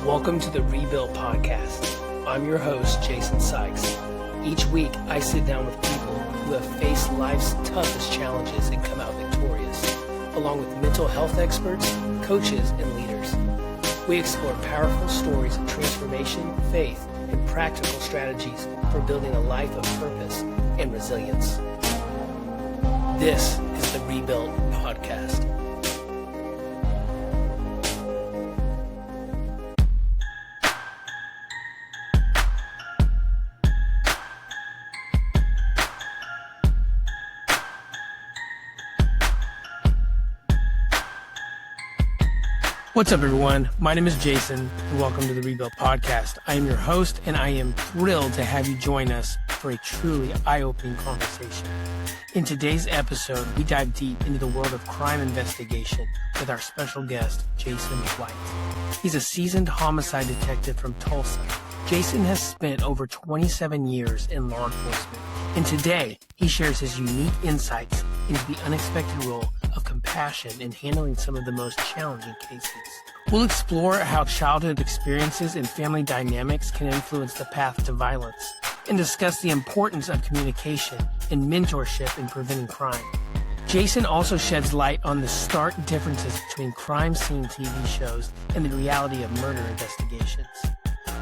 Welcome to the Rebuild Podcast. I'm your host, Jason Sykes. Each week, I sit down with people who have faced life's toughest challenges and come out victorious, along with mental health experts, coaches, and leaders. We explore powerful stories of transformation, faith, and practical strategies for building a life of purpose and resilience. This is the Rebuild Podcast. What's up, everyone? My name is Jason, and welcome to the Rebuild Podcast. I am your host, and I am thrilled to have you join us for a truly eye-opening conversation. In today's episode, we dive deep into the world of crime investigation with our special guest, Jason White. He's a seasoned homicide detective from Tulsa. Jason has spent over 27 years in law enforcement, and today he shares his unique insights into the unexpected role of compassion in handling some of the most challenging cases. We'll explore how childhood experiences and family dynamics can influence the path to violence, and discuss the importance of communication and mentorship in preventing crime. Jason also sheds light on the stark differences between crime scene TV shows and the reality of murder investigations.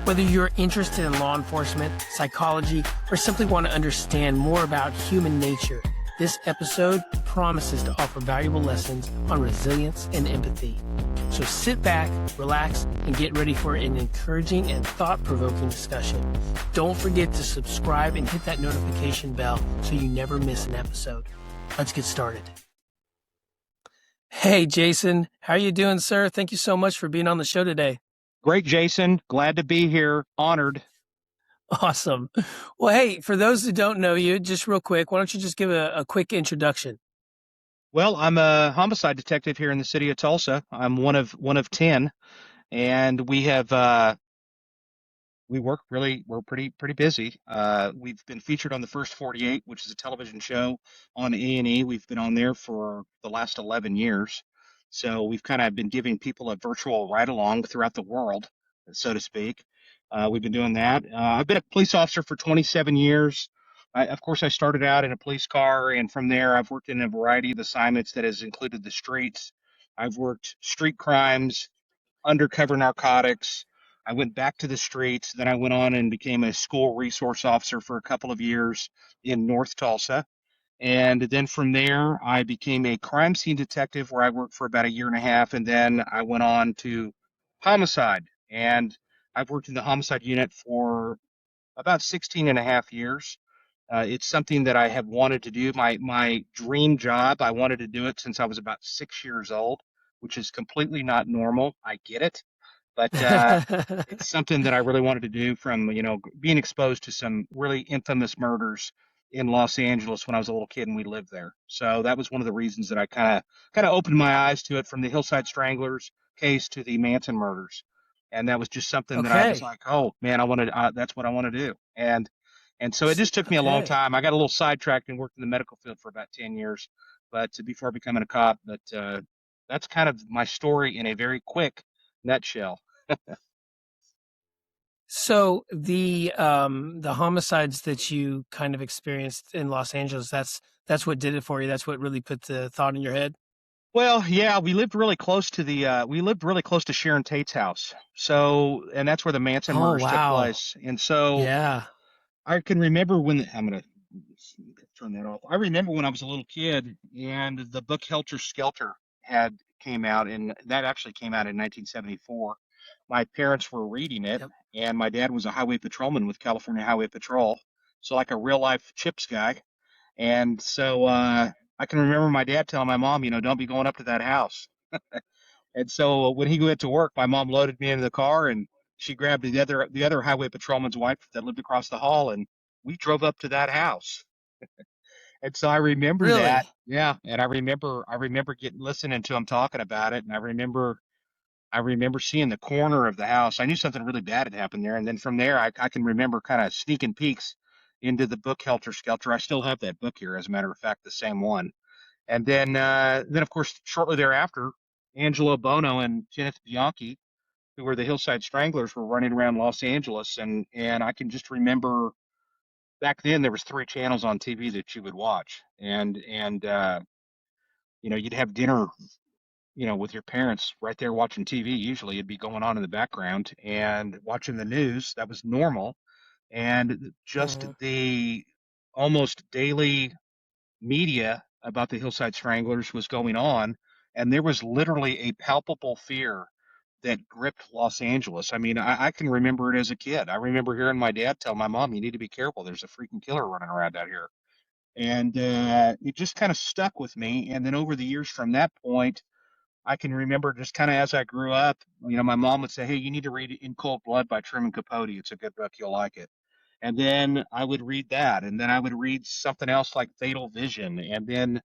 Whether you're interested in law enforcement, psychology, or simply want to understand more about human nature, this episode promises to offer valuable lessons on resilience and empathy. So sit back, relax, and get ready for an encouraging and thought-provoking discussion. Don't forget to subscribe and hit that notification bell so you never miss an episode. Let's get started. Hey, Jason. How are you doing, sir? Thank you so much for being on the show today. Great, Jason. Glad to be here. Honored. Awesome. Well, hey, for those who don't know you, just real quick, why don't you just give a quick introduction? Well, I'm a homicide detective here in the city of Tulsa. I'm one of 10, and we're pretty busy. We've been featured on the First 48, which is a television show on A&E. We've been on there for the last 11 years. So we've kind of been giving people a virtual ride along throughout the world, so to speak. We've been doing that. I've been a police officer for 27 years. Of course, I started out in a police car, and from there, I've worked in a variety of assignments that has included the streets. I've worked street crimes, undercover narcotics. I went back to the streets. Then I went on and became a school resource officer for a couple of years in North Tulsa. And then from there, I became a crime scene detective where I worked for about a year and a half. And then I went on to homicide. And I've worked in the homicide unit for about 16 and a half years. It's something that I have wanted to do. My dream job, I wanted to do it since I was about 6 years old, which is completely not normal. I get it. But it's something that I really wanted to do from, being exposed to some really infamous murders in Los Angeles when I was a little kid and we lived there. So that was one of the reasons that I kind of opened my eyes to it, from the Hillside Stranglers case to the Manson murders. And that was just something that I was like, oh man, that's what I want to do. And so it just took me a long time. I got a little sidetracked and worked in the medical field for about 10 years, before becoming a cop. But that's kind of my story in a very quick nutshell. So the homicides that you kind of experienced in Los Angeles, that's what did it for you. That's what really put the thought in your head. Well, yeah, we lived really close to Sharon Tate's house. So, and that's where the Manson murders took place. And so, yeah, I can remember I'm gonna turn that off. I remember when I was a little kid and the book Helter Skelter came out, and that actually came out in 1974. My parents were reading it, Yep. and my dad was a highway patrolman with California Highway Patrol, so like a real life CHIPS guy. And so I can remember my dad telling my mom, don't be going up to that house. And so when he went to work, my mom loaded me into the car, and she grabbed the other highway patrolman's wife that lived across the hall, and we drove up to that house. And so I remember that. Yeah, and I remember listening to him talking about it, and I remember seeing the corner of the house. I knew something really bad had happened there, and then from there, I can remember kind of sneaking peeks into the book Helter Skelter. I still have that book here, as a matter of fact, the same one. And then of course, shortly thereafter, Angelo Bono and Kenneth Bianchi who were the Hillside Stranglers, were running around Los Angeles, and I can just remember back then there was three channels on TV that you would watch, and you'd have dinner, with your parents right there watching TV. Usually it'd be going on in the background and watching the news. That was normal. And just Hmm. the almost daily media about the Hillside Stranglers was going on. And there was literally a palpable fear that gripped Los Angeles. I mean, I can remember it as a kid. I remember hearing my dad tell my mom, "You need to be careful. There's a freaking killer running around out here." And it just kind of stuck with me. And then over the years from that point, I can remember just kind of as I grew up, my mom would say, "Hey, you need to read In Cold Blood by Truman Capote. It's a good book. You'll like it." And then I would read that. And then I would read something else like Fatal Vision. And then,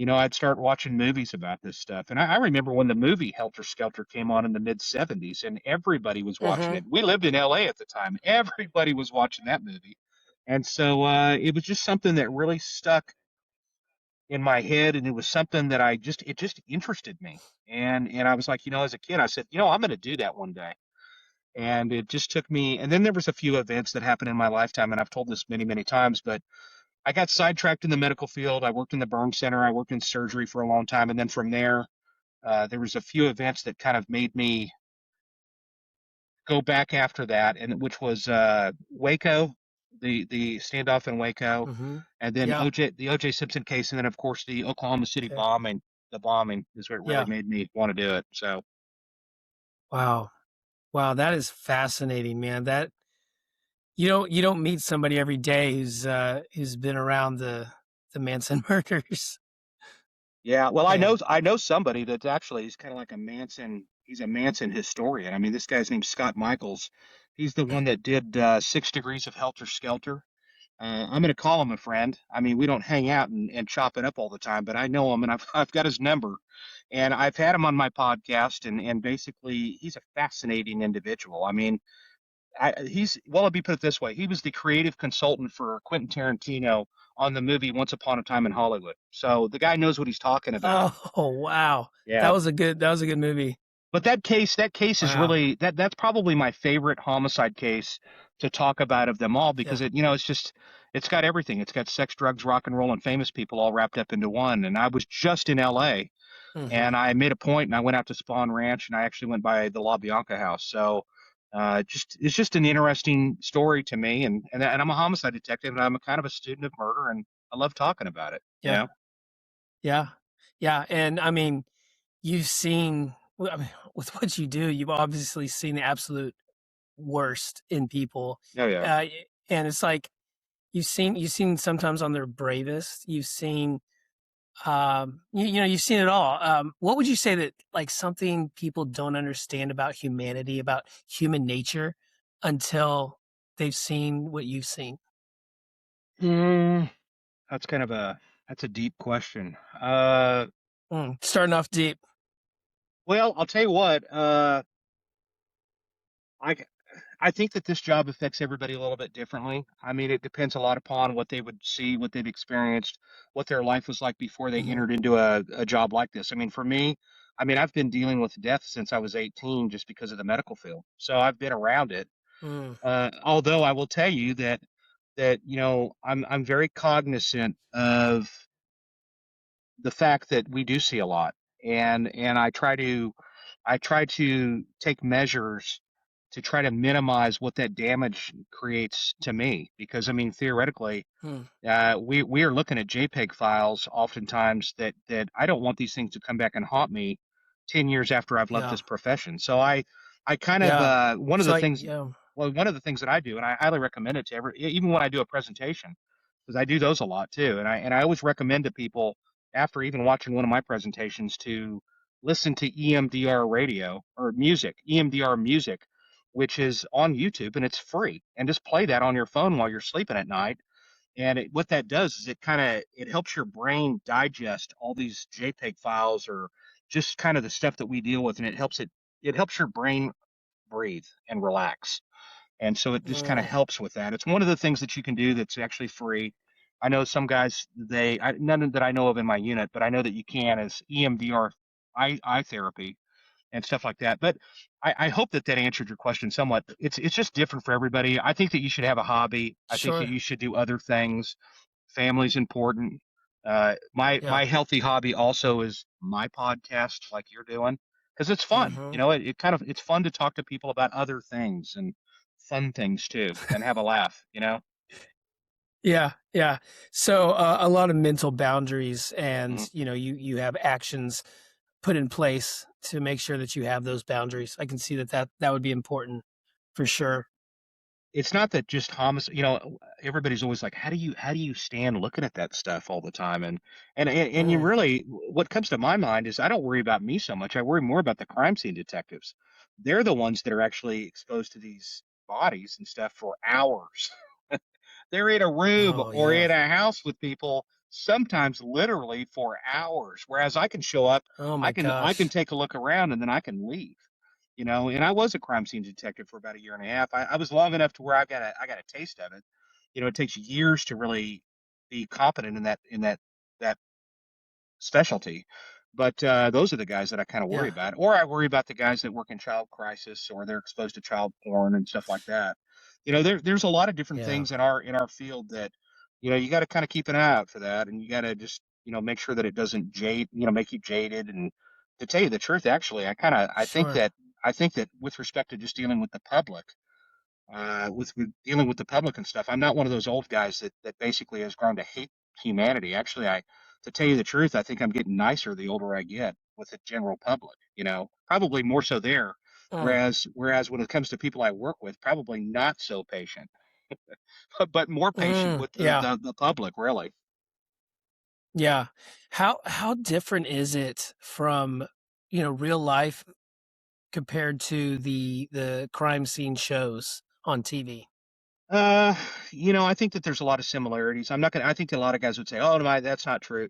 I'd start watching movies about this stuff. And I remember when the movie Helter Skelter came on in the mid 70s and everybody was watching Hmm. it. We lived in LA at the time. Everybody was watching that movie. And so it was just something that really stuck in my head, and it was something that it just interested me. And I was like, as a kid, I said, I'm going to do that one day. And it just took me. And then there was a few events that happened in my lifetime, and I've told this many, many times, but I got sidetracked in the medical field. I worked in the burn center. I worked in surgery for a long time, and then from there, there was a few events that kind of made me go back after that, and which was Waco, the standoff in Waco, Hmm. and then Yeah. the OJ Simpson case, and then of course the Oklahoma City Okay. bombing. The bombing is what really Yeah. made me want to do it. So Wow. Wow. That is fascinating, man. That you don't meet somebody every day who's been around the Manson murders. yeah, well, And I know somebody that's actually he's kind of like a Manson. He's a Manson historian. I mean, this guy's named Scott Michaels. He's the one that did 6 Degrees of Helter Skelter. I'm going to call him a friend. I mean, we don't hang out and chop it up all the time, but I know him and I've got his number. And I've had him on my podcast, and basically, he's a fascinating individual. I mean, well, let me put it this way: he was the creative consultant for Quentin Tarantino on the movie Once Upon a Time in Hollywood. So the guy knows what he's talking about. oh wow. Yeah, That was a good movie. but that case is Wow. really that's probably my favorite homicide case to talk about of them all because Yeah. it's got everything. It's got sex, drugs, rock and roll, and famous people all wrapped up into one. And I was just in LA Hmm. and I made a point and I went out to Spawn Ranch and I actually went by the La Bianca house. So just it's just an interesting story to me and I'm a homicide detective and I'm a kind of a student of murder and I love talking about it, you Yeah. know? Yeah. Yeah. And I mean, you've seen I mean, with what you do, you've obviously seen the absolute worst in people. Oh yeah. Uh, and it's like you've seen sometimes on their bravest. You've seen you've seen it all. What would you say that like something people don't understand about humanity, about human nature, until they've seen what you've seen? Mm, that's kind of that's a deep question. Starting off deep. Well, I'll tell you what. I I think that this job affects everybody a little bit differently. I mean, it depends a lot upon what they would see, what they've experienced, what their life was like before they Hmm. entered into a job like this. I mean, for me, I mean, I've been dealing with death since I was 18, just because of the medical field. So I've been around it. Mm. Although I will tell you that I'm very cognizant of the fact that we do see a lot, and I try to take measures to try to minimize what that damage creates to me because I mean theoretically Mm. we are looking at JPEG files oftentimes that I don't want these things to come back and haunt me 10 years after I've left Yeah. this profession. So I kind of Yeah. It's like, one of the things that I do, and I highly recommend it to even when I do a presentation, because I do those a lot too, and I always recommend to people after even watching one of my presentations to listen to EMDR radio or music, EMDR music, which is on YouTube and it's free, and just play that on your phone while you're sleeping at night and what that does is it helps your brain digest all these JPEG files or just kind of the stuff that we deal with, and it helps your brain breathe and relax. And so it just kind of mm, helps with that. It's one of the things that you can do that's actually free. I know some guys none that I know of in my unit, but I know that you can is EMDR eye therapy, and stuff like that. But I hope that that answered your question somewhat. It's just different for everybody. I think that you should have a hobby. I think that Sure. you should do other things. Family's important. My Yeah. healthy hobby also is my podcast, like you're doing, because it's fun. Hmm. It kind of it's fun to talk to people about other things and fun things too, and have a laugh. Yeah. Yeah. So a lot of mental boundaries, and Mhm. you have actions put in place to make sure that you have those boundaries. I can see that would be important for sure. It's not that just homicide. Everybody's always like, how do you stand looking at that stuff all the time? And you Mm. really, what comes to my mind is I don't worry about me so much. I worry more about the crime scene detectives. They're the ones that are actually exposed to these bodies and stuff for hours. They're in a room Oh or yeah. in a house with people, sometimes literally for hours. Whereas I can show up, Oh I my can I can gosh. take a look around and then I can leave. And I was a crime scene detective for about a year and a half. I was long enough to where I got a taste of it. It takes years to really be competent in that specialty. But those are the guys that I kind of worry Yeah. about. Or I worry about the guys that work in child crisis or they're exposed to child porn and stuff like that. There's a lot of different Yeah. things in our field that, you got to kind of keep an eye out for that, and you got to just, make sure that it doesn't make you jaded. And to tell you the truth, actually, I think Sure. that with respect to just dealing with the public, with dealing with the public and stuff. I'm not one of those old guys that basically has grown to hate humanity. Actually, to tell you the truth, I think I'm getting nicer the older I get with the general public. Probably more so there. Mm. Whereas when it comes to people I work with, probably not so patient, but more patient Mm. with the Yeah. the, the public, really. Yeah. How different is it from, real life compared to the crime scene shows on TV? Uh, I think that there's a lot of similarities. I think that a lot of guys would say, "Oh, my, that's not true."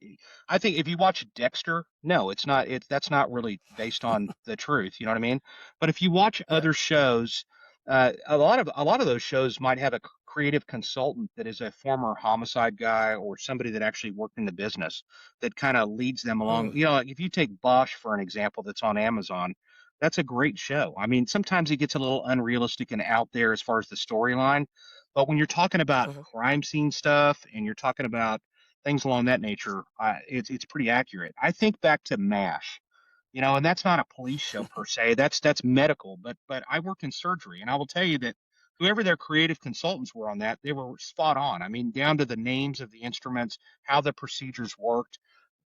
I think if you watch Dexter, no, it's not. That's not really based on the truth. You know what I mean? But if you watch Yeah. other shows, a lot of those shows might have a creative consultant that is a former homicide guy or somebody that actually worked in the business that kind of leads them along. Mm. Like if you take Bosch for an example, that's on Amazon. That's a great show. I mean, sometimes it gets a little unrealistic and out there as far as the storyline, but when you're talking about Mhm. crime scene stuff and you're talking about things along that nature, it's pretty accurate. I think back to MASH, and that's not a police show per se. That's medical, but I work in surgery, and I will tell you that whoever their creative consultants were on that, they were spot on. I mean, down to the names of the instruments, how the procedures worked,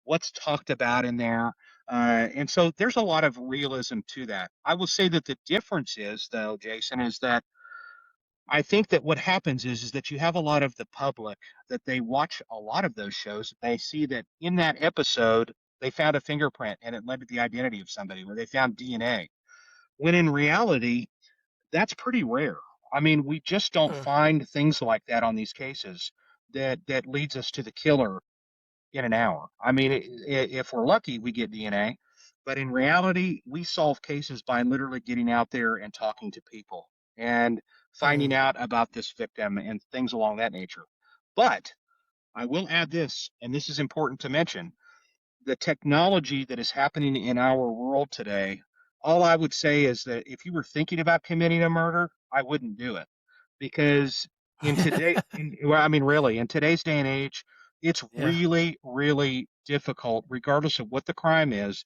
what's talked about in there. And so there's a lot of realism to that. I will say that the difference is, though, Jason, is that I think that what happens is that you have a lot of the public that they watch a lot of those shows. They see that in that episode, they found a fingerprint and it led to the identity of somebody, where they found DNA. When in reality, that's pretty rare. I mean, we just don't Mm. find things like that on these cases that leads us to the killer in an hour. I mean, if we're lucky, we get DNA, but in reality, we solve cases by literally getting out there and talking to people and finding Mm. out about this victim and things along that nature. But I will add this, and this is important to mention, the technology that is happening in our world today. All I would say is that if you were thinking about committing a murder, I wouldn't do it, because well, I mean, really, in today's day and age, it's Yeah. really, really difficult, regardless of what the crime is,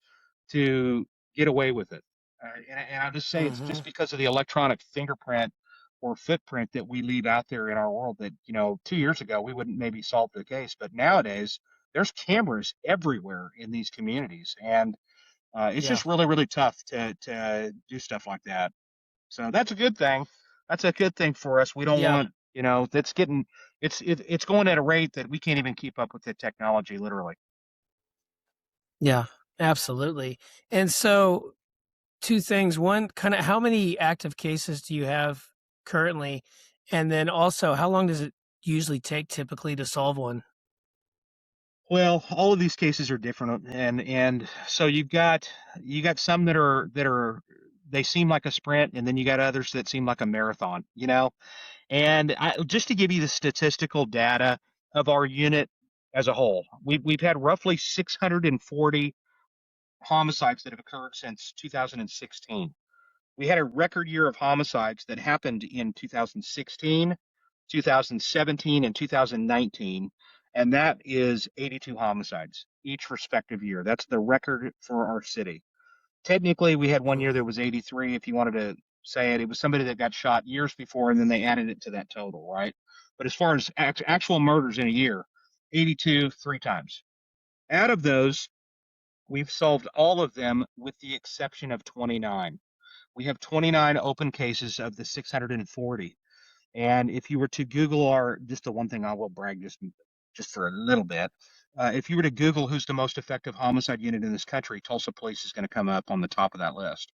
to get away with it. And I'll just say it's Hmm. just because of the electronic fingerprint or footprint that we leave out there in our world that, 2 years ago, we wouldn't maybe solve the case. But nowadays, there's cameras everywhere in these communities. And it's Yeah. just really, really tough to do stuff like that. So that's a good thing. That's a good thing for us. We don't Yeah. want, that's getting, it's going at a rate that we can't even keep up with the technology, literally. Yeah. Absolutely. And so, two things. One, kind of how many active cases do you have currently? And then also, how long does it usually take typically to solve one? Well, all of these cases are different, and so you got some that are they seem like a sprint, and then you got others that seem like a marathon. And just to give you the statistical data of our unit as a whole, we've had roughly 640 homicides that have occurred since 2016. We had a record year of homicides that happened in 2016, 2017, and 2019, and that is 82 homicides each respective year. That's the record for our city. Technically, we had one year Mm. that was 83. If you wanted to say it, it was somebody that got shot years before, and then they added it to that total, right? But as far as actual murders in a year, 82 three times. Out of those, we've solved all of them with the exception of 29. We have 29 open cases of the 640. And if you were to Google our, just the one thing I will brag just for a little bit, if you were to Google who's the most effective homicide unit in this country, Tulsa Police is going to come up on the top of that list.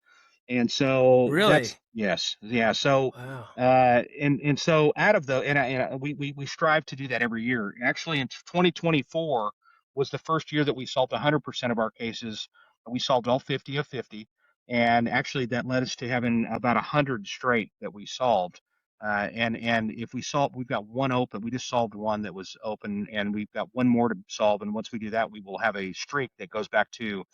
And so that's Really? yes, yeah. So Wow. and so out of the we strive to do that every year. Actually, in 2024 was the first year that we solved 100% of our cases. We solved all 50 of 50, and actually that led us to having about 100 straight that we solved. And if we solve, we've got one open. We just solved one that was open, and we've got one more to solve. And once we do that, we will have a streak that goes back to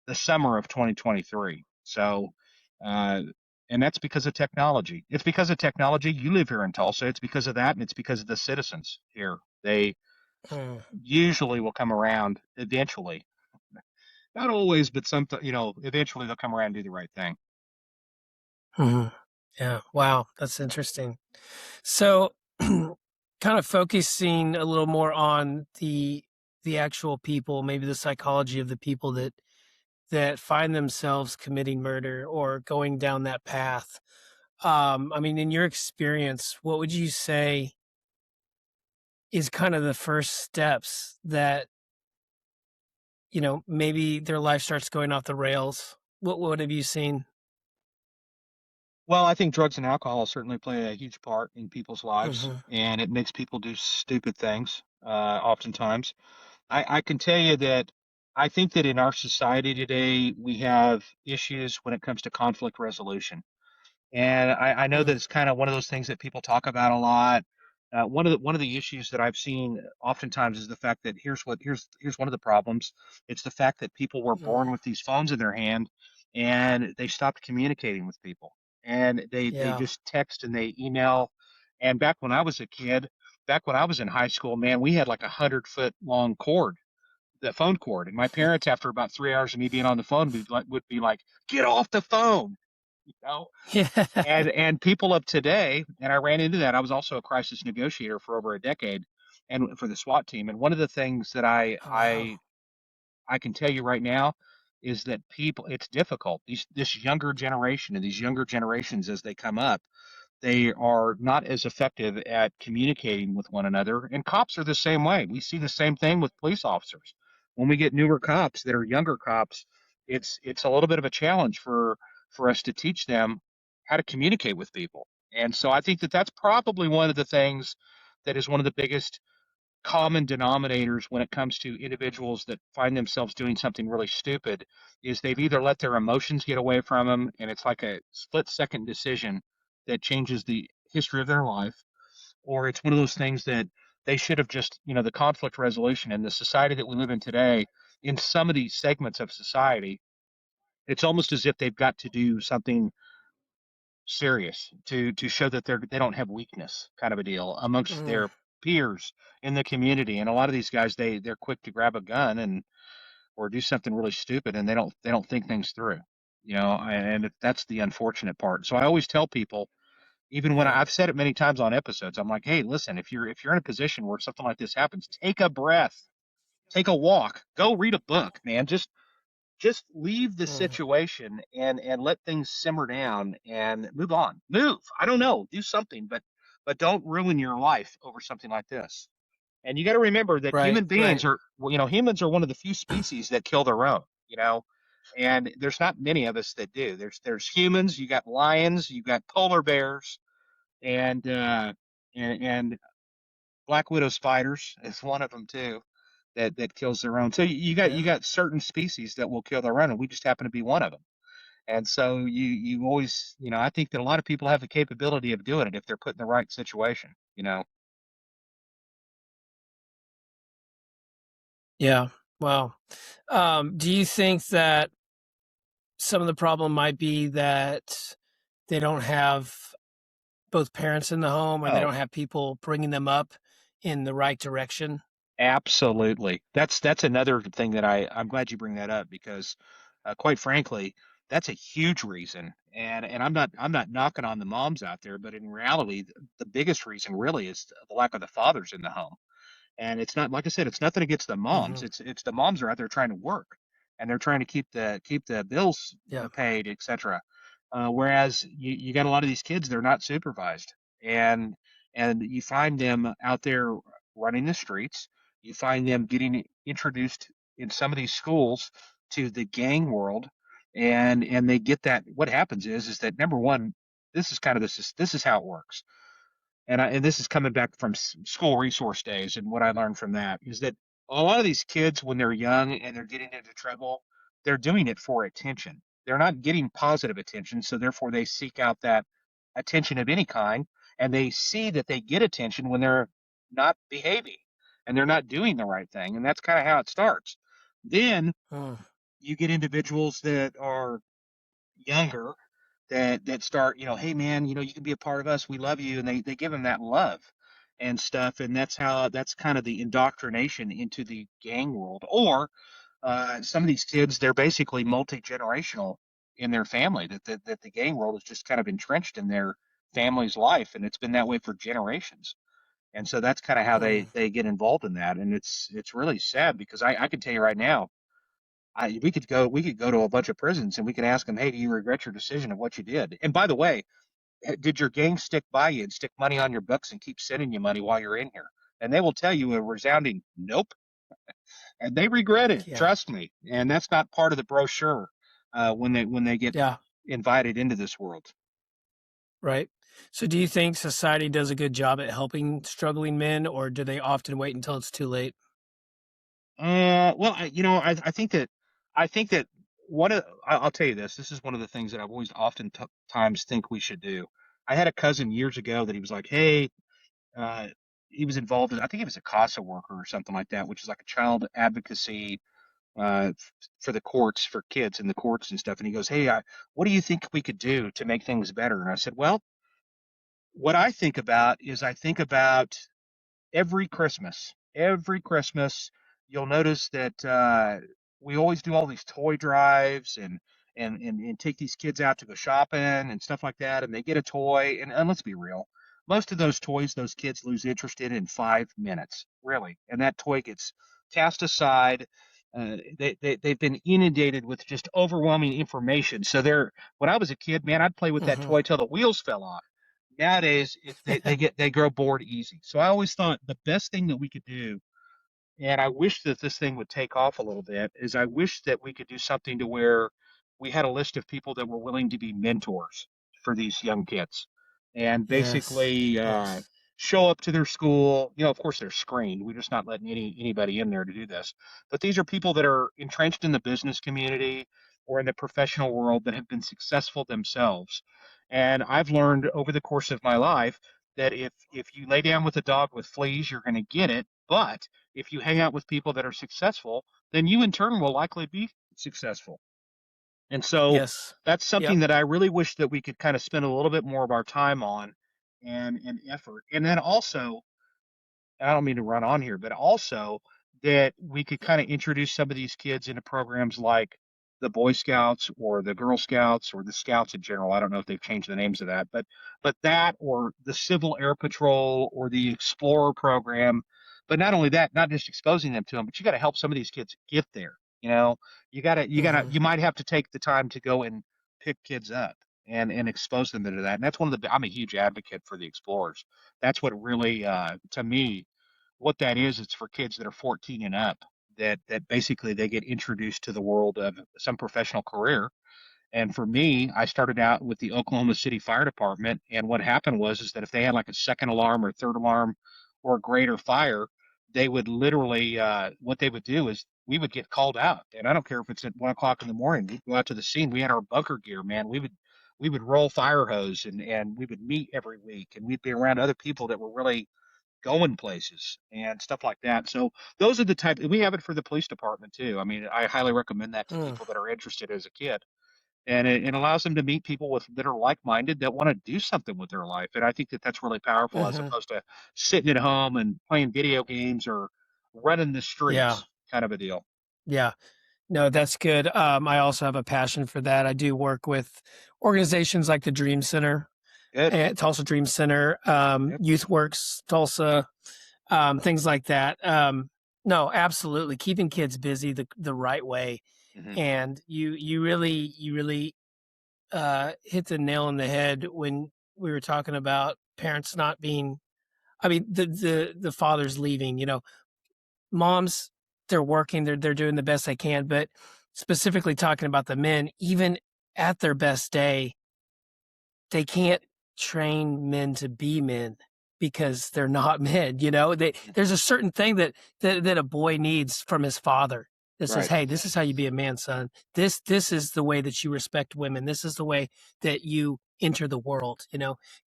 the summer of 2023. So, uh, and that's because of technology. It's because of technology. You live here in Tulsa. It's because of that, and it's because of the citizens here. They Mm. usually will come around eventually. Not always, but sometimes, eventually they'll come around and do the right thing. Mhm. Yeah. Wow. That's interesting. So, kind of focusing a little more on the actual people, maybe the psychology of the people that find themselves committing murder or going down that path. I mean, in your experience, what would you say is kind of the first steps that, maybe their life starts going off the rails? What have you seen? Well, I think drugs and alcohol certainly play a huge part in people's lives, Hmm. and it makes people do stupid things, oftentimes. I can tell you that I think that in our society today, we have issues when it comes to conflict resolution. And I know that Mm. it's kind of one of those things that people talk about a lot. One of the issues that I've seen oftentimes is the fact that here's one of the problems. It's the fact that people were Mm. born with these phones in their hand and they stopped communicating with people. And they Yeah. just text and they email. And back when I was a kid, back when I was in high school, man, we had like 100-foot long cord, the phone cord. And my parents, after about 3 hours of me being on the phone, would be like, "Get off the phone," you know Yeah. and people of today, and I ran into that. I was also a crisis negotiator for over a decade, and for the SWAT team. And one of the things that I Oh, wow. I I can tell you right now is that people, it's difficult. This younger generation and these younger generations as they come up, they are not as effective at communicating with one another. And cops are the same way. We see the same thing with police officers. When we get newer cops that are younger cops, it's a little bit of a challenge for us to teach them how to communicate with people. And so I think that that's probably one of the things that is one of the biggest common denominators when it comes to individuals that find themselves doing something really stupid is they've either let their emotions get away from them and it's like a split second decision that changes the history of their life, or it's one of those things that they should have just, the conflict resolution in the society that we live in today, in some of these segments of society, it's almost as if they've got to do something serious to show that they don't have weakness, kind of a deal amongst Mm. their peers in the community. And a lot of these guys, they're quick to grab a gun and or do something really stupid, and they don't think things through, and that's the unfortunate part. So I always tell people, even when Yeah. I've said it many times on episodes, I'm like, hey, listen, if you're in a position where something like this happens, take a breath, take a walk, go read a book, man. Just leave the Mm. situation and let things simmer down and move on. Move. I don't know. Do something, but don't ruin your life over something like this. And you got to remember that Right. human beings Right. are, well, humans are one of the few species that kill their own, and there's not many of us that do. There's humans, you got lions, you got polar bears, and black widow spiders is one of them too, that kills their own. So you got Yeah. you got certain species that will kill their own, and we just happen to be one of them. And so you always, I think that a lot of people have the capability of doing it if they're put in the right situation. Yeah. Wow. Do you think that? some of the problem might be that they don't have both parents in the home or they Oh, don't have people bringing them up in the right direction. absolutely. That's another thing that I'm glad you bring that up because, quite frankly, that's a huge reason. And I'm not knocking on the moms out there, but in reality, the biggest reason really is the lack of the fathers in the home. And it's not like I said, it's nothing against the moms. Hmm. It's the moms are out there trying to work and they're trying to keep the bills Yeah. paid, etc. Whereas you got a lot of these kids, they're not supervised, and and you find them out there running the streets. You find them getting introduced in some of these schools to the gang world, and they get that. What happens is that number one, this is how it works, and this is coming back from school resource days, and what I learned from that is that a lot of these kids, when they're young and they're getting into trouble, they're doing it for attention. They're not getting positive attention, so therefore they seek out that attention of any kind, and they see that they get attention when they're not behaving and they're not doing the right thing, and that's kind of how it starts. Then Mm. you get individuals that are younger that start, hey man, you can be a part of us. We love you, and they give them that love and stuff, and that's kind of the indoctrination into the gang world. Or some of these kids, they're basically multi-generational in their family. That the gang world is just kind of entrenched in their family's life, and it's been that way for generations. And so that's kind of how Mm. they get involved in that, and it's really sad because I can tell you right now, we could go to a bunch of prisons and we could ask them, hey, do you regret your decision of what you did? And by the way, did your gang stick by you and stick money on your books and keep sending you money while you're in here? And they will tell you a resounding nope, and they regret it. Yeah. Trust me. And that's not part of the brochure when they get Yeah. invited into this world. Right. So do you think society does a good job at helping struggling men, or do they often wait until it's too late? Well, I think that I'll tell you this. This is one of the things that I've always often times think we should do. I had a cousin years ago that he was like, hey, uh, he was involved in, I think he was a CASA worker or something like that, which is like a child advocacy for the courts, for kids in the courts and stuff. And he goes, hey, what do you think we could do to make things better? And I said, well, what I think about is I think about every Christmas, you'll notice that we always do all these toy drives and take these kids out to go shopping and stuff like that, and they get a toy, and let's be real, most of those toys those kids lose interest in 5 minutes, really, and that toy gets cast aside. They've been inundated with just overwhelming information. So when I was a kid, man, I'd play with that Hmm. toy till the wheels fell off. Nowadays they grow bored easy. So I always thought the best thing that we could do, and I wish that this thing would take off a little bit, is I wish that we could do something to where we had a list of people that were willing to be mentors for these young kids, and Yes. basically Yes. show up to their school. Of course they're screened. We're just not letting anybody in there to do this. But these are people that are entrenched in the business community or in the professional world that have been successful themselves. And I've learned over the course of my life that if you lay down with a dog with fleas, you're going to get it. But if you hang out with people that are successful, then you in turn will likely be successful. And so Yes. that's Yep. something that I really wish that we could kind of spend a little bit more of our time on and effort. And then also, I don't mean to run on here, but also that we could kind of introduce some of these kids into programs like the Boy Scouts or the Girl Scouts or the Scouts in general. I don't know if they've changed the names of that, but that or the Civil Air Patrol or the Explorer program. But not only that, not just exposing them to them, but you got to help some of these kids get there. You know, Hmm. you might have to take the time to go and pick kids up and expose them to that. And that's one of the, I'm a huge advocate for the Explorers. That's what really, to me, what that is, it's for kids that are 14 and up that basically they get introduced to the world of some professional career. And for me, I started out with the Oklahoma City Fire Department, and what happened was is that if they had like a second alarm or third alarm or a greater fire, they would literally what they would do is we would get called out, and I don't care if it's at 1 o'clock in the morning. We'd go out to the scene. We had our bunker gear, man. We would roll fire hose and we would meet every week, and we'd be around other people that were really going places and stuff like that. So those are the type we have it for the police department too. I mean, I highly recommend that to Mm. people that are interested as a kid. and it allows them to meet people that are like-minded that want to do something with their life. And I think that that's really powerful as Hmm. opposed to sitting at home and playing video games or running the Yeah. streets kind of a deal. Yeah. No, that's good. I also have a passion for that. I do work with organizations like the Dream Center Good. and Tulsa Dream Center, Yep. Youth Works Tulsa, things like that. No, absolutely. Keeping kids busy the right way. Hmm. And you really hit the nail on the head when we were talking about parents not being, I mean, the fathers leaving, moms, they're working, they're doing the best they can, but specifically talking about the men, even at their best day, they can't train men to be men because they're not men. There's a certain thing that a boy needs from his father that says, Right. "Hey, this is how you be a man, son. This is the way that you respect women. This is the way that you enter the world."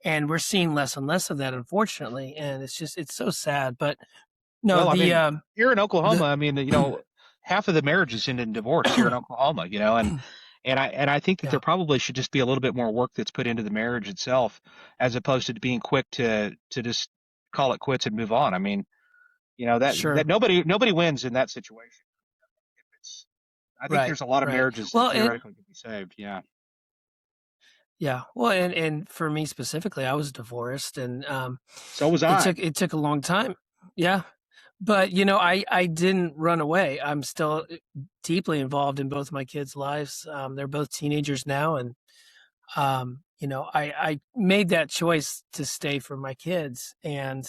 And we're seeing less and less of that, unfortunately, and it's so sad. But no, Well, I the mean, here in Oklahoma, the I mean, half of the marriages end in divorce here in Oklahoma, and I think that there yeah, probably should just be a little bit more work that's put into the marriage itself, as opposed to being quick to just call it quits and move on. I mean, that sure, nobody wins in that situation. It's, I think right, there's a lot of right. marriages that Well, and theoretically could be saved. Yeah. yeah, well, and for me specifically, I was divorced, and So was it I. took a long time. Yeah, but I didn't run away. I'm still deeply involved in both my kids' lives. They're both teenagers now, and I made that choice to stay for my kids, and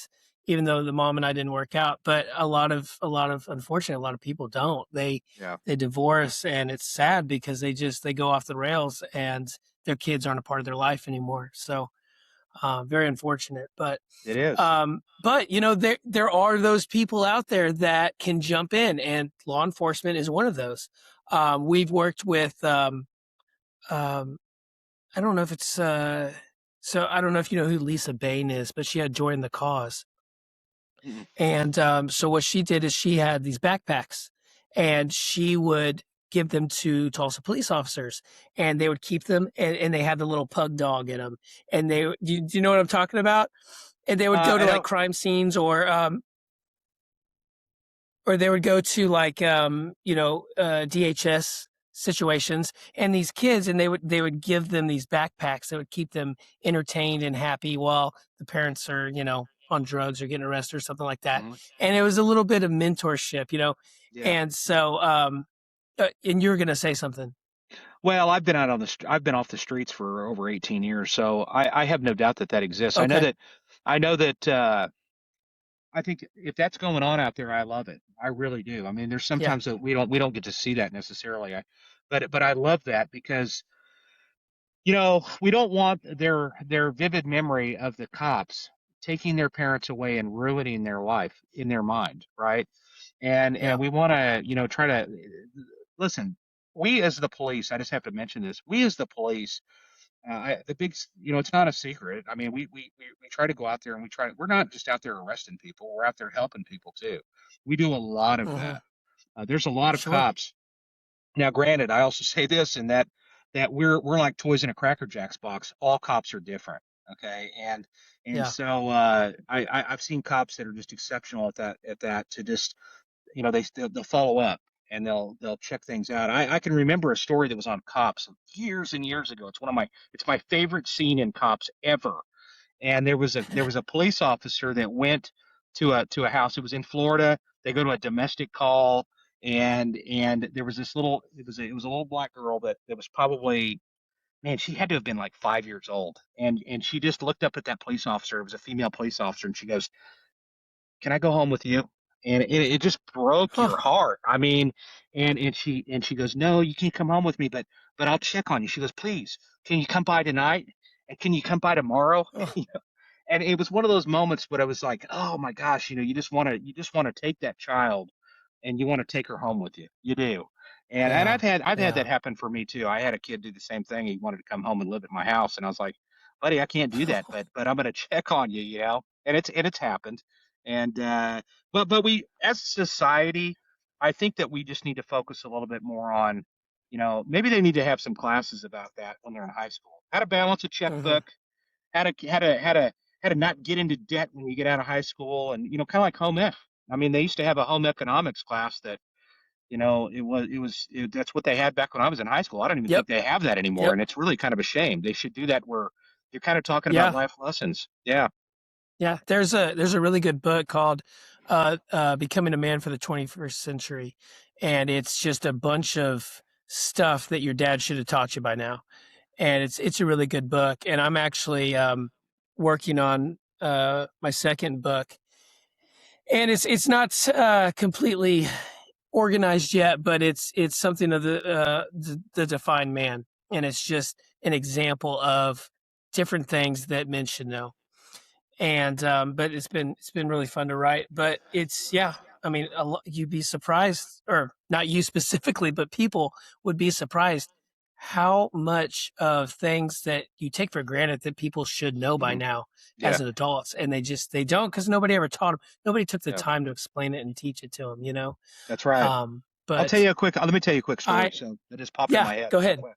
even though the mom and I didn't work out, but a lot of unfortunately, a lot of people don't. Yeah. They divorce, and it's sad because they go off the rails, and their kids aren't a part of their life anymore. So very unfortunate, It is. but there are those people out there that can jump in, and law enforcement is one of those. We've worked with um, I don't know if it's so I don't know if you know who Lisa Bain is, but she had joined the cause. Mm-mm. And so what she did is she had these backpacks, and she would give them to Tulsa police officers, and they would keep them, and they had the little pug dog in them. And do you know what I'm talking about? And they would go I to like don't. crime scenes, or they would go to like DHS situations, and these kids, and they would give them these backpacks that would keep them entertained and happy while the parents are on drugs or getting arrested or something like that. Mhm. And it was a little bit of mentorship. Yeah. And so and you're gonna say something. Well, I've been off the streets for over 18 years, so I have no doubt that that exists. Okay. I know that I think if that's going on out there, I love it. I really do. I mean, there's Yeah. sometimes that we don't get to see that necessarily. But I love that because we don't want their vivid memory of the cops taking their parents away and ruining their life in their mind, right? And Yeah. we want to try to listen. We as the police, I just have to mention this. We as the police, the big, it's not a secret. I mean, we try to go out there and we're not just out there arresting people. We're out there helping people too. We do a lot of Hmm. that. There's a lot of Sure. cops. Now, granted, I also say this in that we're like toys in a Cracker Jacks box. All cops are different. Okay. And Yeah. so I've seen cops that are just exceptional at that to just they'll follow up and they'll check things out. I can remember a story that was on Cops years and years ago. It's my favorite scene in Cops ever. And there was a police officer that went to a house. It was in Florida. They go to a domestic call, and there was this little it was a little black girl that was probably, man, she had to have been like 5 years old. And she just looked up at that police officer. It was a female police officer, and she goes, "Can I go home with you?" And it just broke your Huh. heart. I mean, and she goes, "No, you can't come home with me, but I'll check on you." She goes, "Please, can you come by tonight? And can you come by tomorrow?" Oh, And it was one of those moments where I was like, "Oh my gosh, you just want to take that child and you want to take her home with you. You do." And yeah. I've had that Yeah. happen for me too. I had a kid do the same thing. He wanted to come home and live at my house, and I was like, "Buddy, I can't do that, but I'm going to check on you." And it's happened. And but we as a society, I think that we just need to focus a little bit more on, Maybe they need to have some classes about that when they're in high school. How to balance a Hmm. checkbook, how to not get into debt when you get out of high school, and kind of like home ec. I mean, they used to have a home economics class that that's what they had back when I was in high school. I don't even think Yep. they have that anymore, Yep. and it's really kind of a shame. They should do that where you're kind of talking about Yeah. life lessons. Yeah. Yeah. There's a really good book called Becoming a Man for the 21st Century, and it's just a bunch of stuff that your dad should have taught you by now. And it's a really good book. And I'm actually working on my second book, and it's not completely organized yet, but it's something of the defined man, and it's just an example of different things that men should know. And but it's been really fun to write. But it's yeah, I mean, you'd be surprised, or not you specifically, but people would be surprised how much of things that you take for granted that people should know by Hmm. now Yeah. as an adults, and they don't, because nobody ever taught them. Nobody took the Yeah. time to explain it and teach it to them. That's right. But Let me tell you a quick story. I So that just popped in yeah, my head go real ahead. quick.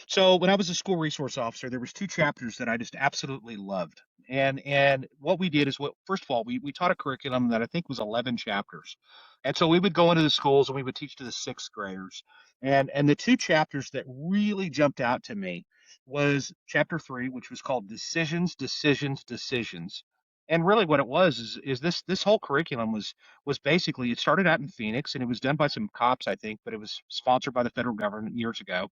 So when I was a school resource officer, there was two chapters that I just absolutely loved. And what we did is, first of all, we taught a curriculum that I think was 11 chapters. And so we would go into the schools and we would teach to the sixth graders. And the two chapters that really jumped out to me was chapter 3, which was called Decisions, Decisions, Decisions. And really what it was is this whole curriculum was basically, it started out in Phoenix, and it was done by some cops, I think, but it was sponsored by the federal government years ago,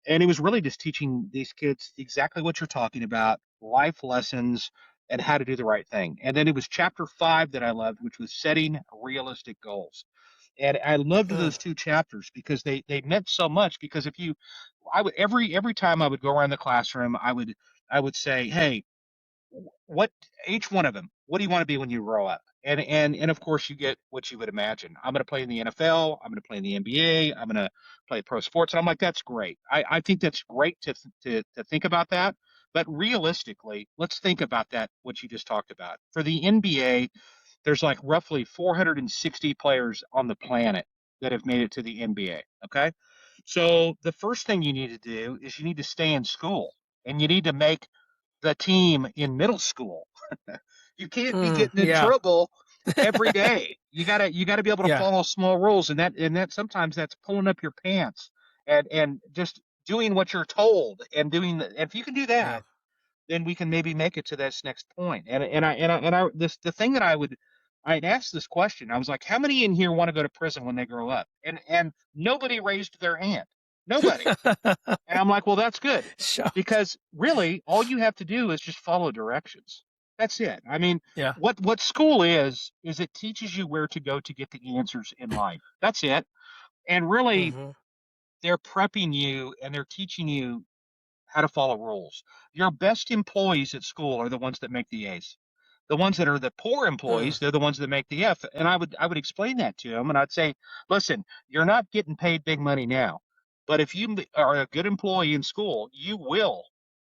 and it was really just teaching these kids exactly what you're talking about, life lessons, and how to do the right thing. And then it was chapter 5 that I loved, which was setting realistic goals. And I loved Mm, those two chapters because they meant so much. Because if you, I would every time I would go around the classroom, I would say, hey, what each one of them, what do you want to be when you grow up? And of course you get what you would imagine. I'm going to play in the NFL, I'm going to play in the NBA, I'm going to play pro sports. And I'm like, that's great. I think that's great to think about that. But realistically, let's think about that, what you just talked about. For the NBA, there's like roughly 460 players on the planet that have made it to the NBA. Okay. So the first thing you need to do is you need to stay in school, and you need to make the team in middle school. You can't be getting in yeah. trouble every day. You gotta be able to Yeah. follow small rules, and that sometimes that's pulling up your pants and just doing what you're told, and if you can do Yeah. that, then we can maybe make it to this next point. And this the thing that I'd asked this question. I was like, how many in here want to go to prison when they grow up? And nobody raised their hand. Nobody. And I'm like, well, that's good, Shocked. because really all you have to do is just follow directions. That's it. I mean, Yeah. what school is it teaches you where to go to get the answers in life. That's it. And really, Hmm. they're prepping you and they're teaching you how to follow rules. Your best employees at school are the ones that make the A's. The ones that are the poor Mm, employees, they're the ones that make the F. And I would explain that to them, and I'd say, listen, you're not getting paid big money now, but if you are a good employee in school, you will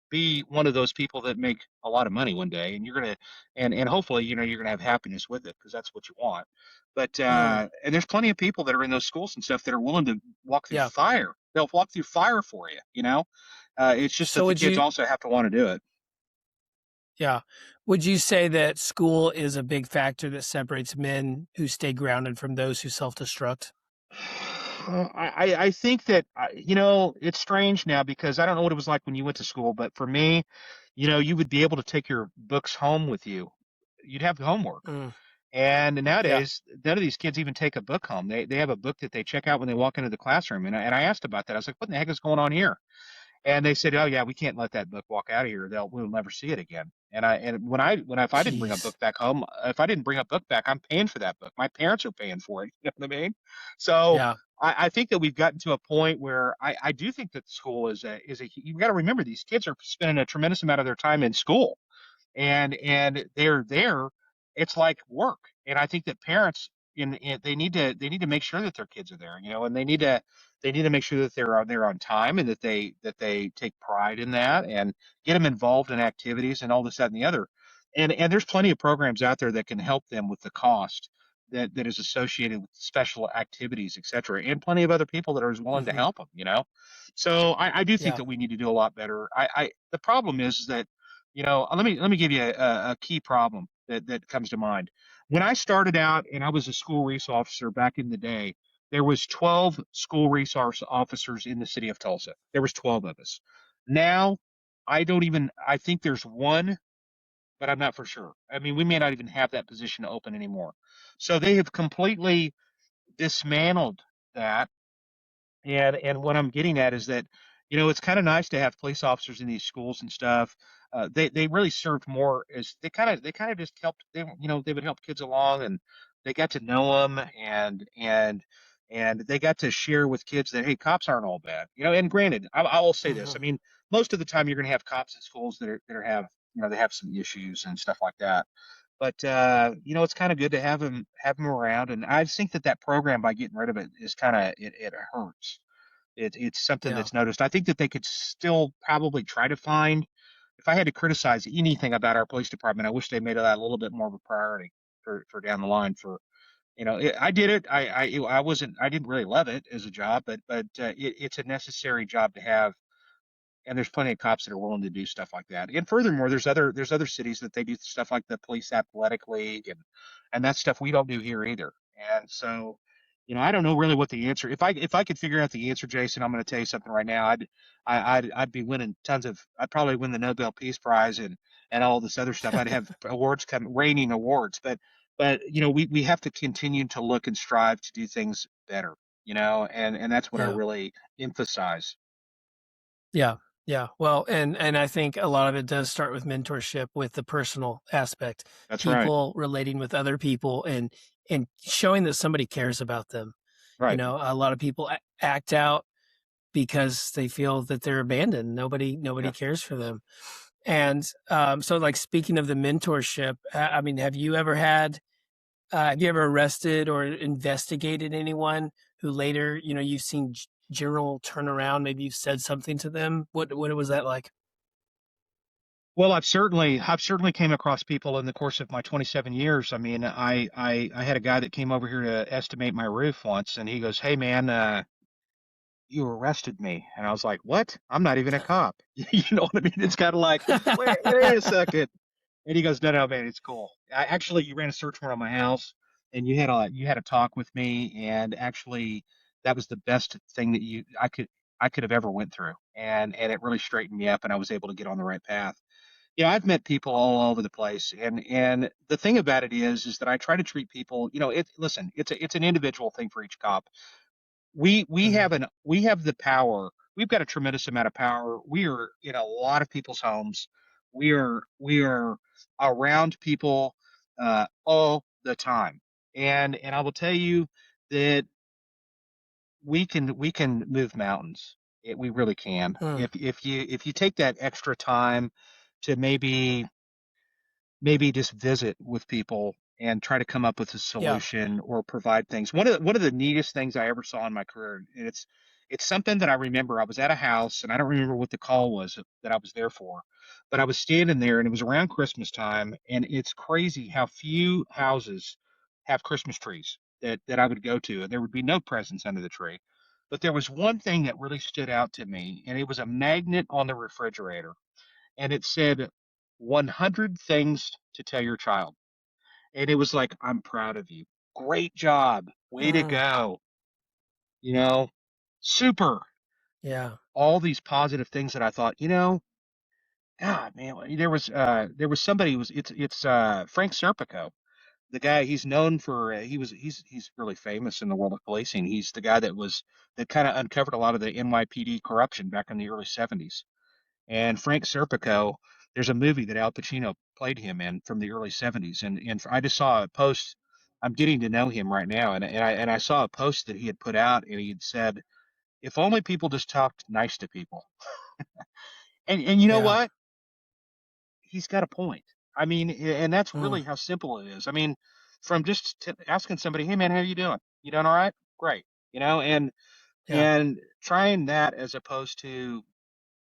be one of those people that make a lot of money one day, and you're gonna and hopefully you're gonna have happiness with it, because that's what you want. But mm, and there's plenty of people that are in those schools and stuff that are willing to walk through yeah. fire. They'll walk through fire for you. It's just that So the would kids you, also have to want to do it. yeah, would you say that school is a big factor that separates men who stay grounded from those who self-destruct? I think that it's strange now, because I don't know what it was like when you went to school, but for me, you would be able to take your books home with you. You'd have homework. Mm, And yeah. nowadays, none of these kids even take a book home. They have a book that they check out when they walk into the classroom. And I asked about that. I was like, what in the heck is going on here? And they said, "Oh yeah, we can't let that book walk out of here. We'll never see it again." And if I didn't bring a Jeez. book back home, if I didn't bring a book back, I'm paying for that book. My parents are paying for it. You know what I mean? So Yeah. I think that we've gotten to a point where I do think that school is a. You've got to remember, these kids are spending a tremendous amount of their time in school, and they're there. It's like work. And I think that parents, they need to make sure that their kids are there, and they need to make sure that they're there on time, and that they take pride in that, and get them involved in activities and all this, that, and the other. And there's plenty of programs out there that can help them with the cost that is associated with special activities, etc., and plenty of other people that are as willing to Hmm. help them. So I do think Yeah. that we need to do a lot better. The problem is that let me give you a key problem that comes to mind. When I started out and I was a school resource officer back in the day, there was 12 school resource officers in the city of Tulsa. There was 12 of us. Now I think there's one, but I'm not for sure. I mean, we may not even have that position open anymore. So they have completely dismantled that. And what I'm getting at is that, it's kind of nice to have police officers in these schools and stuff. They really served more as they kind of just helped. They would help kids along, and they got to know them, and they got to share with kids that, hey, cops aren't all bad. And granted, I will say this. I Hmm. mean, most of the time you're going to have cops in schools that have they have some issues and stuff like that. But it's kind of good to have them around, and I think that program, by getting rid of it, is kind of it hurts. It's something Yeah. that's noticed. I think that they could still probably try to find. If I had to criticize anything about our police department, I wish they made that a little bit more of a priority for down the line. I did it. I didn't really love it as a job, but it's a necessary job to have, and there's plenty of cops that are willing to do stuff like that. And furthermore, there's other cities that they do stuff like the police athletic league, and that stuff we don't do here either. And so, I don't know really what the answer. If I could figure out the answer, Jason, I'm going to tell you something right now. I'd be winning tons of. I'd probably win the Nobel Peace Prize and all this other stuff. I'd have awards come raining awards, but we have to continue to look and strive to do things better. And that's what I Yeah. really emphasize. Yeah. Yeah. Well, and I think a lot of it does start with mentorship, with the personal aspect, That's right. people relating with other people, and showing that somebody cares about them. Right. A lot of people act out because they feel that they're abandoned. Nobody Yeah. cares for them. And so, like, speaking of the mentorship, I mean, have you ever arrested or investigated anyone who later, you've seen general turnaround? Maybe you've said something to them. What was that like? Well, I've certainly came across people in the course of my 27 years. I mean, I had a guy that came over here to estimate my roof once, and he goes, "Hey, man, you arrested me," and I was like, "What? I'm not even a cop." You know what I mean? It's kind of like, wait a second. And he goes, "No, no, man, it's cool. You ran a search warrant on my house, and you had a talk with me, and actually, that was the best thing that I could have ever went through, and it really straightened me up, and I was able to get on the right path." I've met people all over the place, and the thing about it is that I try to treat people. Listen, it's an individual thing for each cop. Mhm. We have the power. We've got a tremendous amount of power. We are in a lot of people's homes. We are around people all the time, and I will tell you that we can move mountains. We really can. Mm. If you take that extra time to maybe just visit with people and try to come up with a Yeah. solution or provide things. One of the neatest things I ever saw in my career, and it's something that I remember. I was at a house, and I don't remember what the call was that I was there for, but I was standing there, and it was around Christmas time, and it's crazy how few houses have Christmas trees that I would go to, and there would be no presents under the tree. But there was one thing that really stood out to me, and it was a magnet on the refrigerator, and it said 100 things to tell your child. And it was like, I'm proud of you. Great job. Way to Mm. go. You know, super. Yeah. All these positive things that I thought, God, man, there was somebody who was it's Frank Serpico. The guy he's known for he's really famous in the world of policing. He's the guy that kind of uncovered a lot of the NYPD corruption back in the early 70s. And Frank Serpico, there's a movie that Al Pacino played him in from the early 70s. And I just saw a post. I'm getting to know him right now, and I saw a post that he had put out, and he had said, "If only people just talked nice to people." And you know Yeah. what? He's got a point. I mean, and that's Mm. really how simple it is. I mean, from just asking somebody, "Hey, man, how you doing? You doing all right? Great." And Yeah. and trying that as opposed to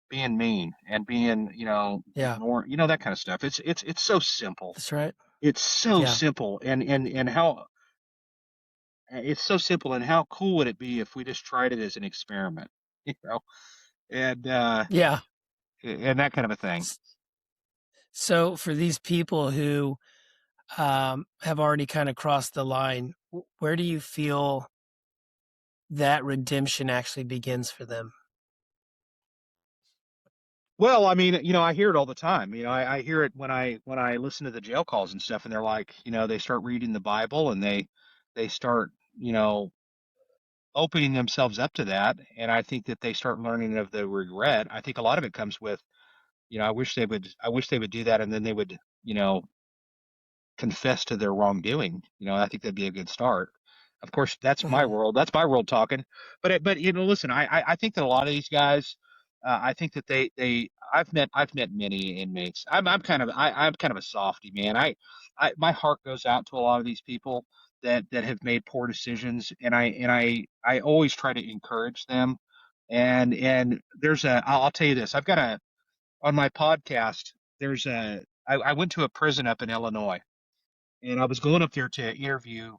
being mean and being, Yeah. ignore, that kind of stuff. It's so simple. That's right. It's so Yeah. simple, and how. it's so simple. And how cool would it be if we just tried it as an experiment, you know, and Yeah. and that kind of a thing. S- So for these people who have already kind of crossed the line, where do you feel that redemption actually begins for them? Well, I mean, I hear it all the time. I hear it when I listen to the jail calls and stuff, and they're like, they start reading the Bible and they start, opening themselves up to that. And I think that they start learning of the regret. I think a lot of it comes with, I wish they would do that, and then they would, you know, confess to their wrongdoing. I think that'd be a good start. Of course, that's my Mhm. world. That's my world talking. But listen, I think that a lot of these guys, I think that I've met many inmates. I'm kind of a softy, man. My heart goes out to a lot of these people that have made poor decisions, and I always try to encourage them. And I'll tell you this. I've got a on my podcast. I went to a prison up in Illinois, and I was going up there to interview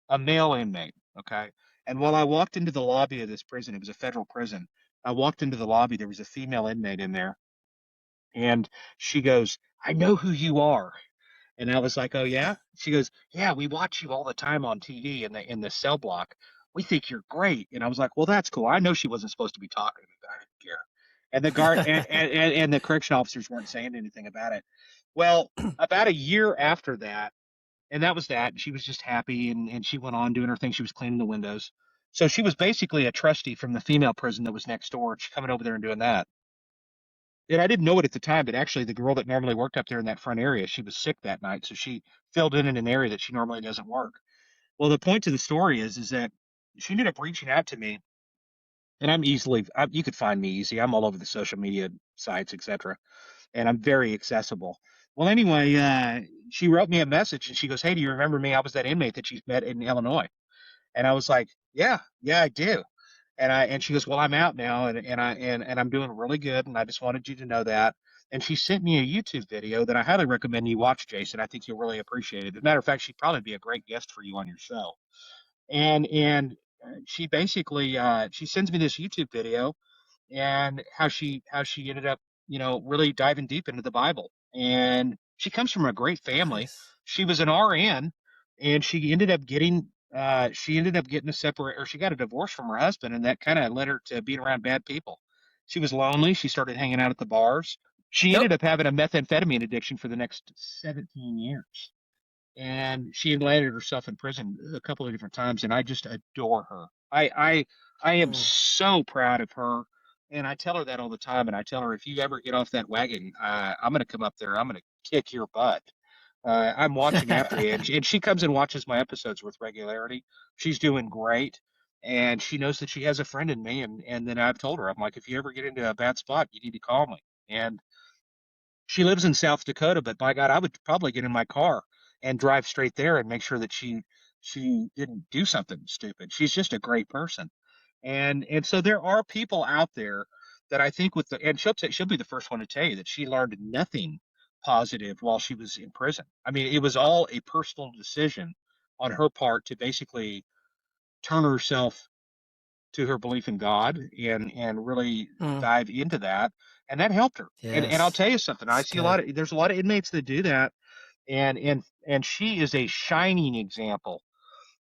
a male inmate. Okay. And while I walked into the lobby of this prison, it was a federal prison. I walked into the lobby, there was a female inmate in there, and she goes, "I know who you are." And I was like, "Oh yeah?" She goes, "Yeah, we watch you all the time on TV in the cell block. We think you're great." And I was like, "Well, that's cool." I know she wasn't supposed to be talking to me, but I didn't care. And the guard and the correction officers weren't saying anything about it. Well, about a year after that, and that was that. She was just happy, and she went on doing her thing. She was cleaning the windows. So she was basically a trustee from the female prison that was next door. She's coming over there and doing that. And I didn't know it at the time, but actually the girl that normally worked up there in that front area, she was sick that night. So she filled in an area that she normally doesn't work. Well, the point to the story is that she ended up reaching out to me, and you could find me easy. I'm all over the social media sites, etc. And I'm very accessible. Well, anyway, she wrote me a message and she goes, "Hey, do you remember me? I was that inmate that you met in Illinois." And I was like, "Yeah, yeah, I do." And she goes, "Well, I'm out now, and I'm doing really good, and I just wanted you to know that." And she sent me a YouTube video that I highly recommend you watch, Jason. I think you'll really appreciate it. As a matter of fact, she'd probably be a great guest for you on your show. And she basically she sends me this YouTube video and how she ended up, really diving deep into the Bible. And she comes from a great family. Nice. She was an RN, and she ended up getting a separate, or she got a divorce from her husband, and that kind of led her to being around bad people. She was lonely. She started hanging out at the bars. She Yep. ended up having a methamphetamine addiction for the next 17 years, and she had landed herself in prison a couple of different times, and I just adore her. I am Mm. so proud of her, and I tell her that all the time. And I tell her, if you ever get off that wagon, I'm going to come up there. I'm going to kick your butt. I'm watching after you, and she comes and watches my episodes with regularity. She's doing great, and she knows that she has a friend in me. And then I've told her, I'm like, if you ever get into a bad spot, you need to call me. And she lives in South Dakota, but by God, I would probably get in my car and drive straight there and make sure that she didn't do something stupid. She's just a great person. And so there are people out there that I think and she'll be the first one to tell you that she learned nothing positive while she was in prison. I mean, it was all a personal decision on her part to basically turn herself to her belief in God and really Mm. dive into that, and that helped her. And I'll Yes. tell you something. I It's see good. there's a lot of inmates that do that, and she is a shining example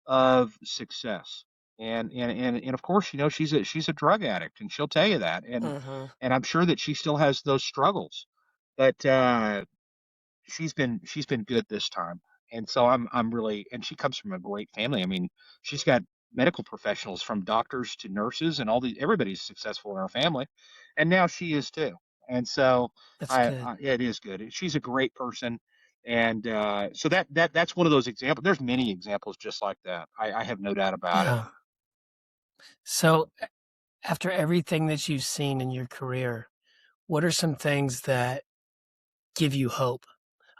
of success. And of course, she's a drug addict, and she'll tell you that. Mhm. And I'm sure that she still has those struggles, but she's been good this time. And so I'm really, and she comes from a great family. I mean, she's got medical professionals from doctors to nurses, and everybody's successful in our family, and now she is too. And so That's good. it is good. She's a great person. And so that's one of those examples. There's many examples just like that. I have no doubt about it. Yeah. So after everything that you've seen in your career, what are some things that give you hope?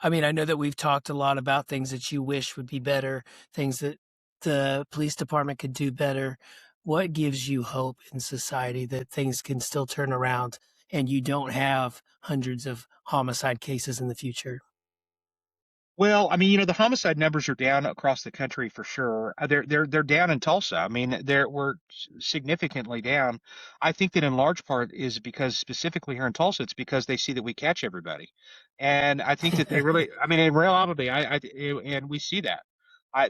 I mean, I know that we've talked a lot about things that you wish would be better, things that the police department could do better. What gives you hope in society that things can still turn around and you don't have hundreds of homicide cases in the future? Well, I mean, the homicide numbers are down across the country for sure. They're down in Tulsa. I mean, we're significantly down. I think that in large part is because specifically here in Tulsa, it's because they see that we catch everybody, and I think that they really. I mean, in reality, and we see that.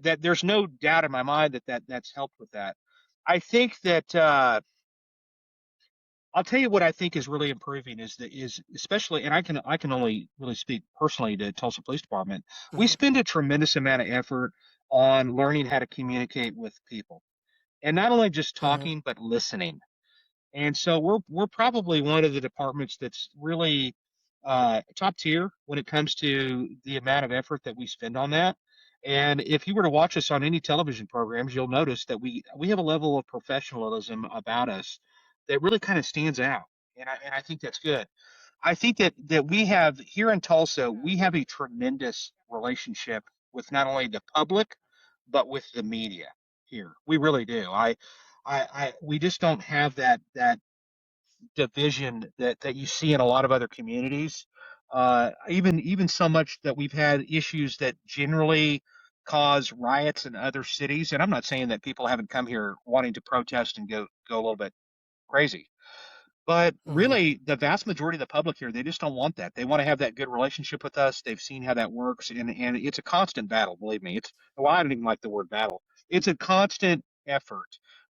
That there's no doubt in my mind that's helped with that. I think that. I'll tell you what I think is really improving is especially, and I can only really speak personally to Tulsa Police Department. We Mhm, spend a tremendous amount of effort on learning how to communicate with people, and not only just mhm, talking, but listening. And so we're probably one of the departments that's really top tier when it comes to the amount of effort that we spend on that. And if you were to watch us on any television programs, you'll notice that we have a level of professionalism about us that really kind of stands out. And I think that's good. I think that we have here in Tulsa, we have a tremendous relationship with not only the public, but with the media here. We really do. We just don't have that division that you see in a lot of other communities. Even so much that we've had issues that generally cause riots in other cities. And I'm not saying that people haven't come here wanting to protest and go a little bit crazy. But mhm, really, the vast majority of the public here, they just don't want that. They want to have that good relationship with us. They've seen how that works, and it's a constant battle. Believe me, it's well, I don't even like the word battle. It's a constant effort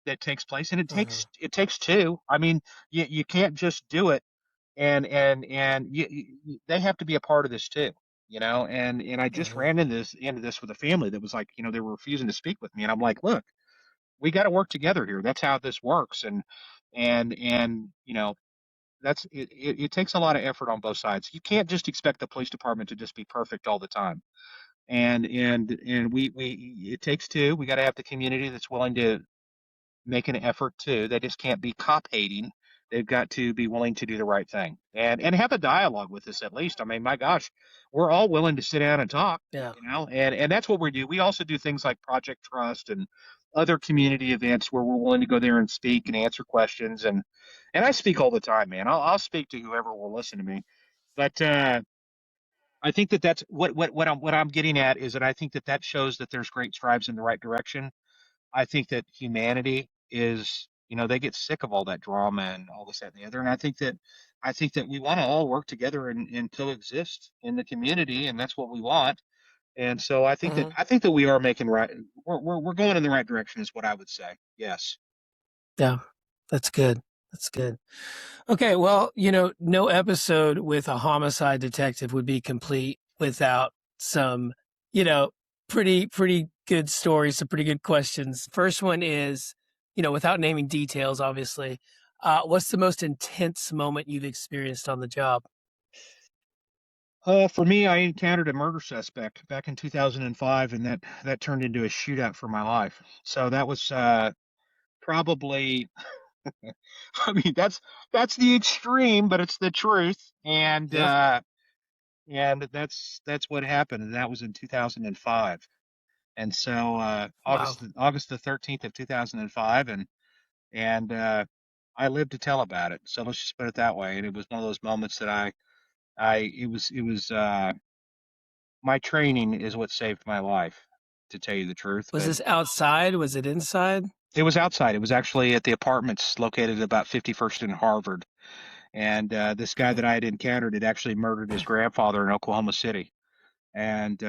that takes place, and it mhm, takes two. I mean, you can't just do it, and they have to be a part of this too. And I just mhm, ran into this with a family that was like, they were refusing to speak with me, and I'm like, look, we got to work together here. That's how this works, and it takes a lot of effort on both sides. You can't just expect the police department to just be perfect all the time. And we it takes two. We got to have the community that's willing to make an effort too. They just can't be cop hating. They've got to be willing to do the right thing and have a dialogue with us at least. I mean, my gosh, we're all willing to sit down and talk, yeah, and that's what we do. We also do things like Project Trust and other community events where we're willing to go there and speak and answer questions. And I speak all the time, man. I'll speak to whoever will listen to me. But I think that's what I'm getting at is that I think that shows that there's great strides in the right direction. I think that humanity is, they get sick of all that drama and all this, that, and the other. And I think that we want to all work together and coexist in the community, and that's what we want. And so I think that mhm, I think that we are making right. We're going in the right direction, is what I would say. Yes. yeah. That's good. That's good. Okay, well, no episode with a homicide detective would be complete without some, you know, pretty good stories, some pretty good questions. First one is, without naming details, obviously, what's the most intense moment you've experienced on the job? For me, I encountered a murder suspect back in 2005, and that turned into a shootout for my life. So that was probably I mean, that's the extreme, but it's the truth. And Yeah. uh and that's what happened. And that was in 2005. And so Wow. August the 13th of 2005, and I lived to tell about it. So let's just put it that way. And it was one of those moments that I it was my training is what saved my life, to tell you the truth. Was But this outside? Was it inside? it was outside. It was actually at the apartments located at about 51st and Harvard. And this guy Mhm. that I had encountered had actually murdered his grandfather in Oklahoma City. And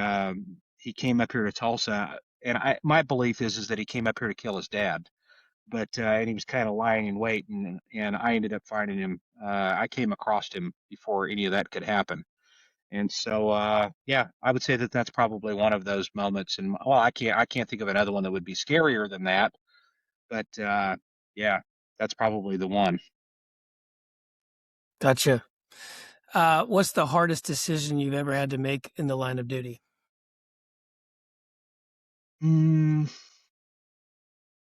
he came up here to Tulsa. And my belief is that he came up here to kill his dad. But and he was kind of lying in wait, and I ended up finding him. I came across him before any of that could happen. And so, yeah, I would say that that's probably one of those moments. And well, I can't think of another one that would be scarier than that. But yeah, that's probably the one. Gotcha. What's the hardest decision you've ever had to make in the line of duty? Mm,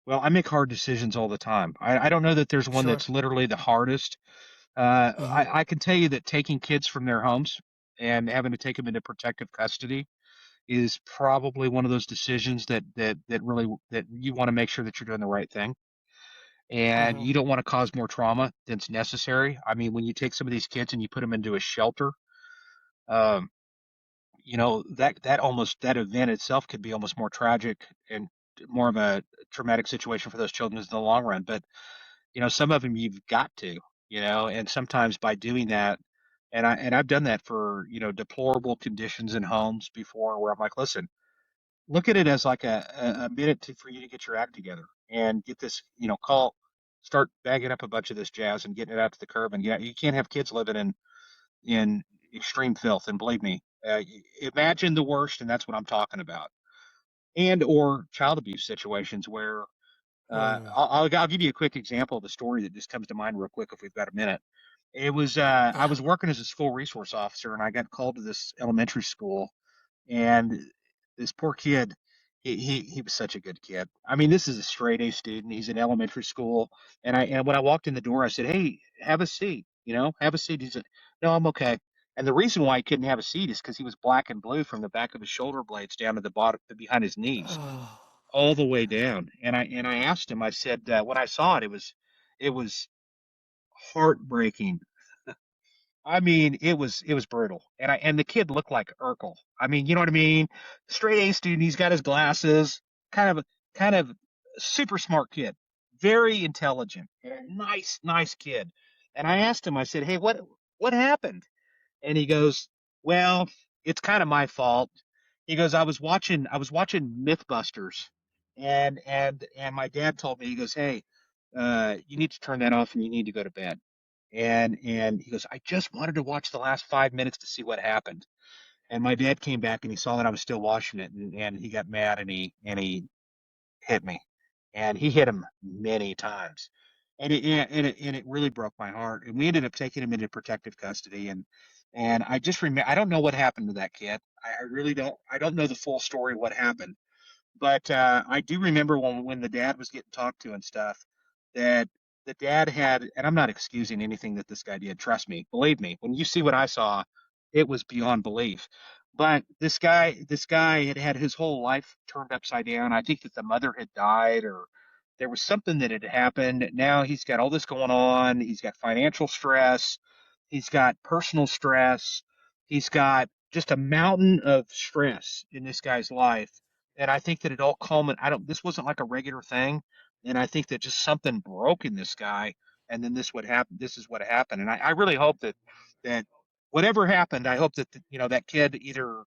well, I make hard decisions all the time. I don't know that there's one Sure. that's literally the hardest. Hmm. I can tell you that taking kids from their homes and having to take them into protective custody is probably one of those decisions that you want to make sure that you're doing the right thing. And Hmm. you don't want to cause more trauma than's necessary. I mean, when you take some of these kids and you put them into a shelter, um, that event itself could be almost more tragic and more of a traumatic situation for those children in the long run. But some of them you've got to, and sometimes by doing that, and I've done that for deplorable conditions in homes before, where I'm like, listen, look at it as like a minute for you to get your act together and get this, start bagging up a bunch of this jazz and getting it out to the curb. And yeah, you can't have kids living in extreme filth. And believe me, imagine the worst, and that's what I'm talking about. And or child abuse situations where Mm. I'll give you a quick example of the story that just comes to mind real quick if we've got a minute. It was I was working as a school resource officer, and I got called to this elementary school, and this poor kid, he was such a good kid. I mean, this is a straight A student. He's in elementary school, and when I walked in the door, I said, "Hey, have a seat. Have a seat." He said, "No, I'm okay." And the reason why he couldn't have a seat is because he was black and blue from the back of his shoulder blades down to the bottom, behind his knees, Oh, all the way down. And I asked him. I said, when I saw it, it was heartbreaking. I mean, it was brutal. And the kid looked like Urkel. I mean, you know what I mean? Straight A student, he's got his glasses, kind of super smart kid, very intelligent, nice kid. And I asked him, I said, "Hey, what happened?" And he goes, "Well, it's kind of my fault." He goes, I was watching Mythbusters, and my dad told me, he goes, "Hey, you need to turn that off and you need to go to bed." And he goes, "I just wanted to watch the last 5 minutes to see what happened." And my dad came back and he saw that I was still watching it, and he got mad, and he hit me, and he hit him many times, and it really broke my heart. And we ended up taking him into protective custody, and I just remember, I don't know what happened to that kid. I really don't. I don't know the full story of what happened, but I do remember when the dad was getting talked to and stuff, that the dad had, and I'm not excusing anything that this guy did. Trust me, believe me. When you see what I saw, it was beyond belief. But this guy had had his whole life turned upside down. I think that the mother had died, or there was something that had happened. Now he's got all this going on. He's got financial stress. He's got personal stress. He's got just a mountain of stress in this guy's life, and I think that it all culminated. I don't. This wasn't like a regular thing, and I think that just something broke in this guy, and then this would happen. This is what happened, and I really hope that whatever happened, I hope that that kid, either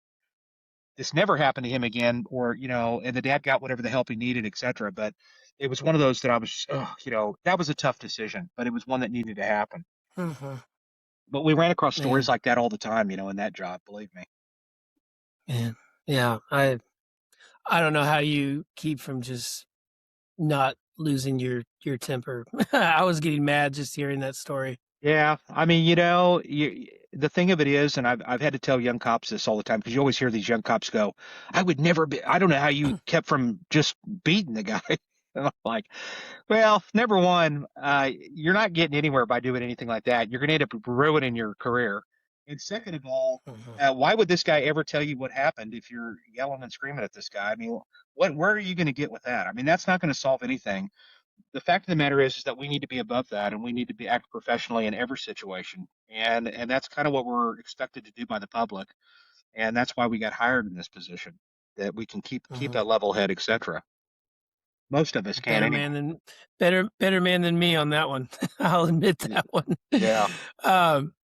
this never happened to him again, or and the dad got whatever the help he needed, etc. But it was one of those that I was, that was a tough decision, but it was one that needed to happen. mhm. But we ran across stories Man, like that all the time, in that job. Believe me. man. Yeah, I don't know how you keep from just not losing your temper. I was getting mad just hearing that story. Yeah, I mean, the thing of it is, and I've had to tell young cops this all the time, because you always hear these young cops go, "I would never be." I don't know how you kept from just beating the guy. And I'm like, well, number one, you're not getting anywhere by doing anything like that. You're going to end up ruining your career. And second of all, Mhm, why would this guy ever tell you what happened if you're yelling and screaming at this guy? I mean, where are you going to get with that? I mean, that's not going to solve anything. The fact of the matter is that we need to be above that, and we need to be act professionally in every situation, and that's kind of what we're expected to do by the public, and that's why we got hired in this position, that we can keep mhm. a level head, etc. Most of us can Better anyway. man than better man than me on that one. I'll admit that one. Yeah, Um,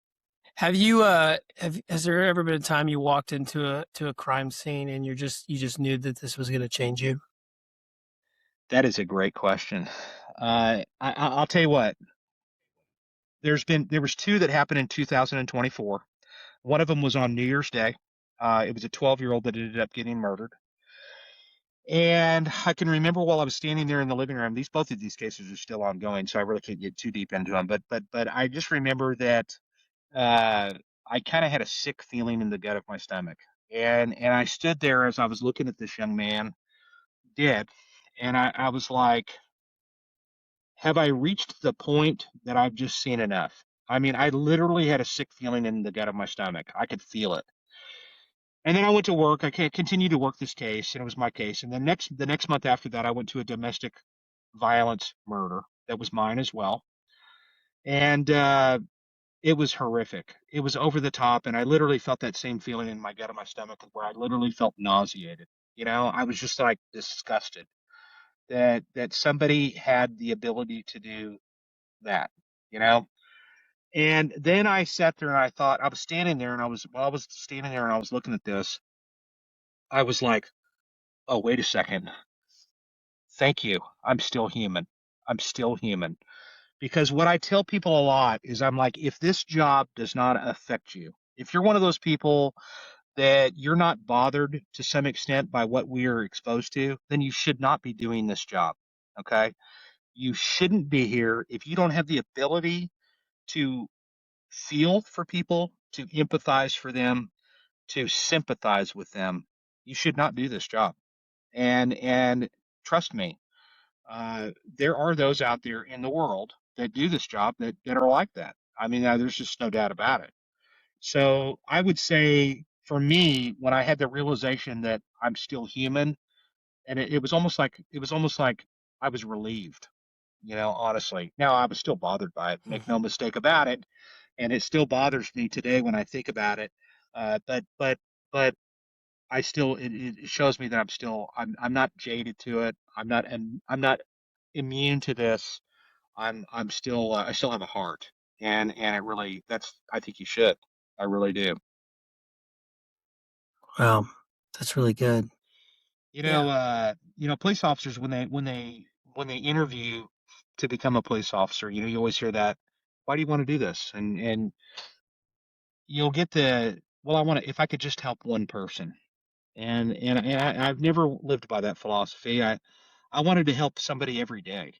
have you has there ever been a time you walked into a crime scene and you just knew that this was going to change you? that is a great question. I'll tell you what. There was two that happened in 2024. One of them was on New Year's Day. It was a 12-year-old that ended up getting murdered. And I can remember while I was standing there in the living room, both of these cases are still ongoing, so I really can't get too deep into them. But I just remember that uh, I kind of had a sick feeling in the gut of my stomach, and I stood there as I was looking at this young man dead, and I was like, have I reached the point that I've just seen enough? I mean, I literally had a sick feeling in the gut of my stomach. I could feel it. And then I went to work. I continued to work this case, and it was my case. And then the next month after that, I went to a domestic violence murder that was mine as well. And it was horrific. It was over the top, and I literally felt that same feeling in my gut of my stomach where I literally felt nauseated. You know, I was just like disgusted that somebody had the ability to do that, you know? And then I sat there and I thought, I was standing there and while I was standing there and I was looking at this, I was like, oh, wait a second. Thank you. I'm still human. I'm still human. Because what I tell people a lot is I'm like, if this job does not affect you, if you're one of those people that you're not bothered to some extent by what we are exposed to, then you should not be doing this job. Okay. You shouldn't be here if you don't have the ability to feel for people, to empathize for them, to sympathize with them. You should not do this job. And trust me, uh, there are those out there in the world that do this job that are like that. I mean, there's just no doubt about it. So I would say for me, when I had the realization that I'm still human, and it was almost like I was relieved, you know, honestly. Now I was still bothered by it, make no mistake about it, and it still bothers me today when I think about it. But I still it shows me that I'm not jaded to it. I'm not immune to this. I'm still I still have a heart, and it really that's I think you should. I really do. Wow, that's really good. Yeah. Police officers when they interview to become a police officer, you always hear that, why do you want to do this? And you'll get the, well, I want to, if I could just help one person. I've never lived by that philosophy. I wanted to help somebody every day,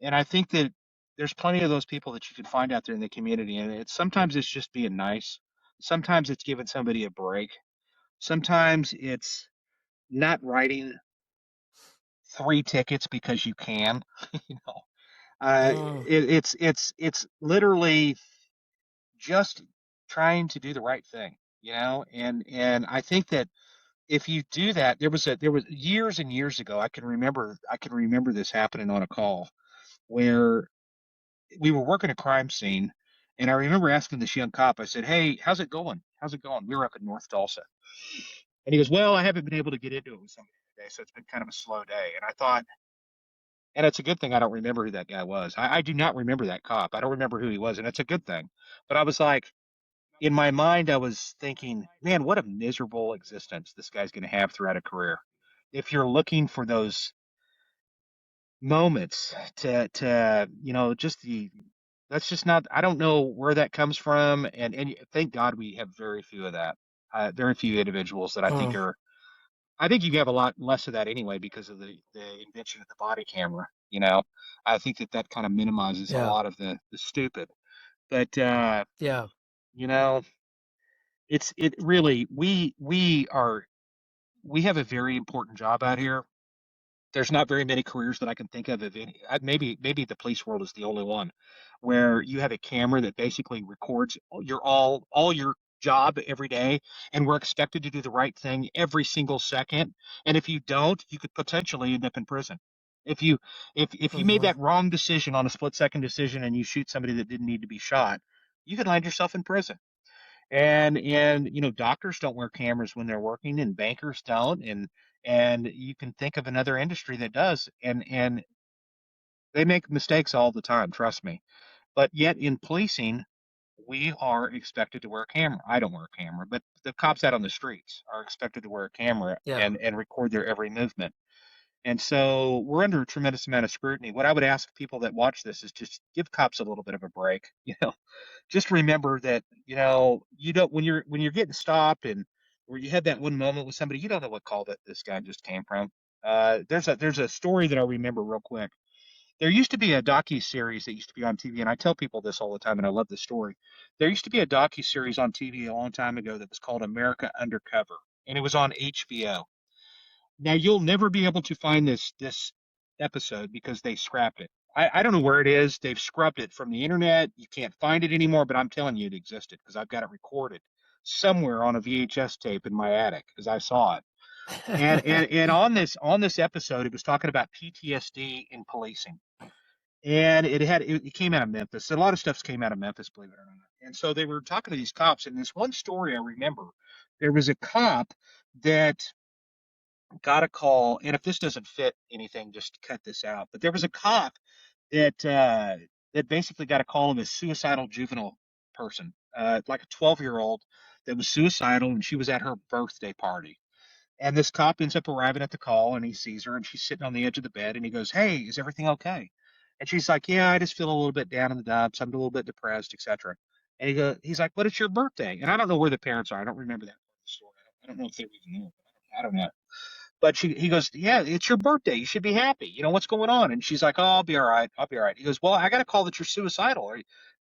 and I think that there's plenty of those people that you can find out there in the community, and sometimes it's just being nice. Sometimes it's giving somebody a break. Sometimes it's not writing three tickets because you can. you know, Mm, it's literally just trying to do the right thing, and I think that if you do that, there was years and years ago, I can remember this happening on a call where we were working a crime scene, and I remember asking this young cop, I said, "Hey, how's it going? How's it going?" We were up in North Tulsa. And he goes, "Well, I haven't been able to get into it with somebody today, so it's been kind of a slow day." And I thought, and it's a good thing I don't remember who that guy was. I do not remember that cop. I don't remember who he was, and it's a good thing. But I was like, in my mind, I was thinking, man, what a miserable existence this guy's going to have throughout a career. If you're looking for those moments just that's just not, I don't know where that comes from. And thank God we have very few of that. Very few individuals that mm, I think you have a lot less of that anyway because of the invention of the body camera. I think that kind of minimizes a yeah. lot of the stupid. But Yeah. you know, it really we have a very important job out here. There's not very many careers that I can think of any. Maybe the police world is the only one where you have a camera that basically records all your job every day, and we're expected to do the right thing every single second. And if you don't, you could potentially end up in prison. If you if you made Hmm. that wrong decision on a split second decision and you shoot somebody that didn't need to be shot, you could land yourself in prison. And doctors don't wear cameras when they're working, and bankers don't, and you can think of another industry that does, and they make mistakes all the time, trust me. But yet in policing, we are expected to wear a camera. I don't wear a camera, but the cops out on the streets are expected to wear a camera Yeah. and record their every movement. And so we're under a tremendous amount of scrutiny. What I would ask people that watch this is just give cops a little bit of a break. Just remember that, you don't, when you're getting stopped and where you had that one moment with somebody, you don't know what call that this guy just came from. There's a story that I remember real quick. There used to be a docu series that used to be on TV, and I tell people this all the time, and I love this story. There used to be a docu series on TV a long time ago that was called America Undercover, and it was on HBO. Now you'll never be able to find this episode because they scrapped it. I don't know where it is. They've scrubbed it from the internet. You can't find it anymore, but I'm telling you it existed because I've got it recorded somewhere on a VHS tape in my attic because I saw it. And on this episode, it was talking about PTSD in policing. and it came out of Memphis. A lot of stuff came out of Memphis, believe it or not. And so they were talking to these cops, and this one story I remember, there was a cop that got a call, and if this doesn't fit anything, just cut this out. But there was a cop that basically got a call of a suicidal juvenile person, like a 12-year-old that was suicidal, and she was at her birthday party. And this cop ends up arriving at the call, and he sees her, and she's sitting on the edge of the bed, and he goes, "Hey, is everything okay?" And she's like, "Yeah, I just feel a little bit down in the dumps. I'm a little bit depressed, etc." And he's like, "But it's your birthday," and I don't know where the parents are. I don't remember that part of the story. I don't know if they're even there. I don't know. But he goes, "Yeah, it's your birthday. You should be happy. You know what's going on?" And she's like, "Oh, I'll be all right. I'll be all right." He goes, "Well, I got a call that you're suicidal.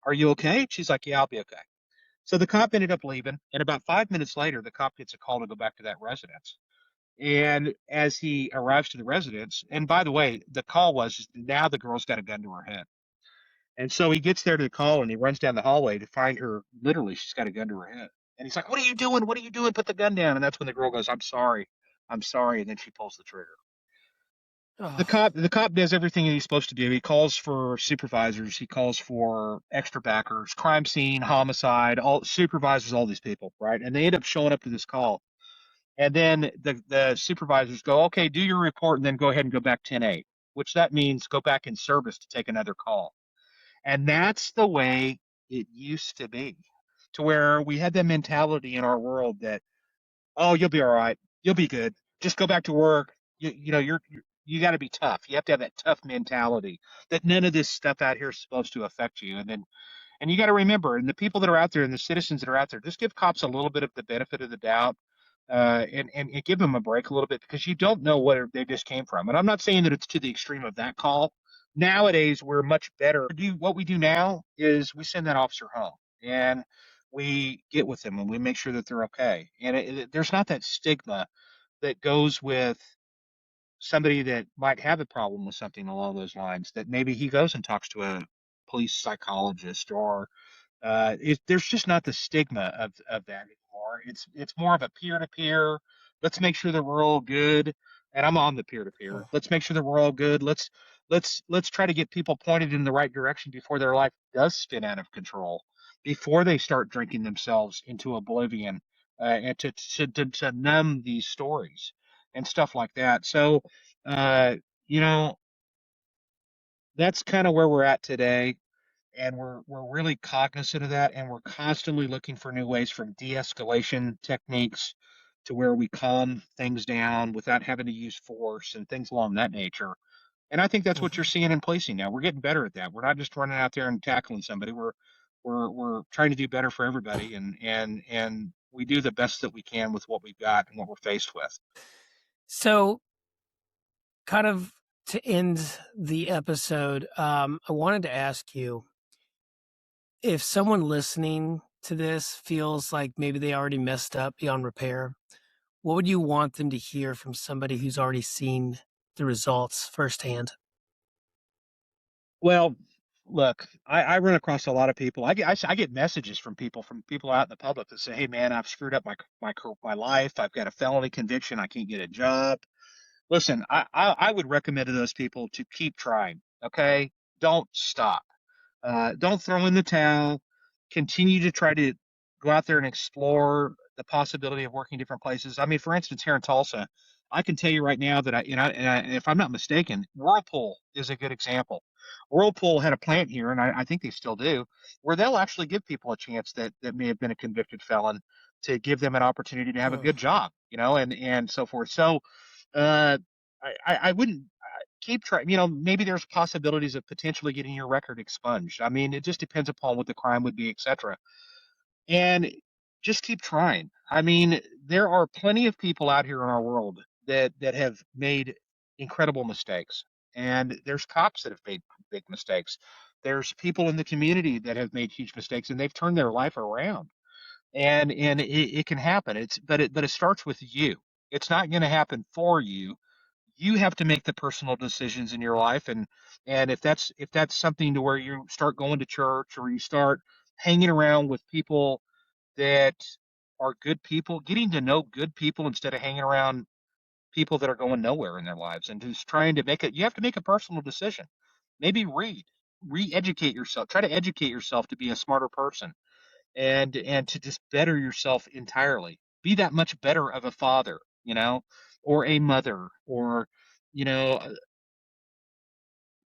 Are you okay?" She's like, "Yeah, I'll be okay." So the cop ended up leaving, and about 5 minutes later, the cop gets a call to go back to that residence. And as he arrives to the residence, and by the way, the call was now the girl's got a gun to her head. And so he gets there to the call and he runs down the hallway to find her. Literally, she's got a gun to her head. And he's like, "What are you doing? What are you doing? Put the gun down." And that's when the girl goes, "I'm sorry. I'm sorry." And then she pulls the trigger. The Oh, cop the cop does everything he's supposed to do. He calls for supervisors, he calls for extra backers, crime scene, homicide, all supervisors, all these people, right? And they end up showing up to this call. And then the supervisors go, "Okay, do your report and then go ahead and go back 10-8," which that means go back in service to take another call. And that's the way it used to be, to where we had that mentality in our world that, "Oh, you'll be all right. You'll be good. Just go back to work. You got to be tough. You have to have that tough mentality that none of this stuff out here is supposed to affect you." And you got to remember, and the people that are out there and the citizens that are out there, just give cops a little bit of the benefit of the doubt, and give them a break a little bit, because you don't know where they just came from. And I'm not saying that it's to the extreme of that call. Nowadays, we're much better. What we do now is we send that officer home, and we get with them and we make sure that they're okay. And there's not that stigma that goes with somebody that might have a problem with something along those lines, that maybe he goes and talks to a police psychologist, or there's just not the stigma of that anymore. It's more of a peer to peer. Let's make sure that we're all good. And I'm on the peer to peer. oh, Let's make sure that we're all good. Let's try to get people pointed in the right direction before their life does spin out of control, before they start drinking themselves into oblivion, and to numb these stories and stuff like that. So, uh, you know, that's kind of where we're at today, and we're really cognizant of that, and we're constantly looking for new ways, from de-escalation techniques to where we calm things down without having to use force and things along that nature. And I think that's what you're mhm. seeing in policing now. We're getting better at that. We're not just running out there and tackling somebody. We're trying to do better for everybody, and we do the best that we can with what we've got and what we're faced with. So, kind of to end the episode, I wanted to ask you if someone listening to this feels like maybe they already messed up beyond repair, what would you want them to hear from somebody who's already seen the results firsthand? Well, look, I run across a lot of people. I get messages from people out in the public that say, "Hey, man, I've screwed up my life. I've got a felony conviction. I can't get a job." Listen, I would recommend to those people to keep trying. Okay, don't stop. Don't throw in the towel. Continue to try to go out there and explore the possibility of working different places. I mean, for instance, here in Tulsa, I can tell you right now that and if I'm not mistaken, Whirlpool is a good example. Whirlpool had a plant here, and I think they still do, where they'll actually give people a chance that may have been a convicted felon, to give them an opportunity to have a Oh, good job, and so forth. So, uh, I wouldn't keep trying. Maybe there's possibilities of potentially getting your record expunged. I mean, it just depends upon what the crime would be, etc. And just keep trying. I mean, there are plenty of people out here in our world that have made incredible mistakes, and there's cops that have made big mistakes. There's people in the community that have made huge mistakes, and they've turned their life around. And it can happen. But it starts with you. It's not going to happen for you. You have to make the personal decisions in your life, and if that's something to where you start going to church, or you start hanging around with people that are good people, getting to know good people instead of hanging around people that are going nowhere in their lives, and who's trying to make it. You have to make a personal decision. maybe re-educate yourself, try to educate yourself to be a smarter person, and to just better yourself entirely. Be that much better of a father, or a mother, or you know,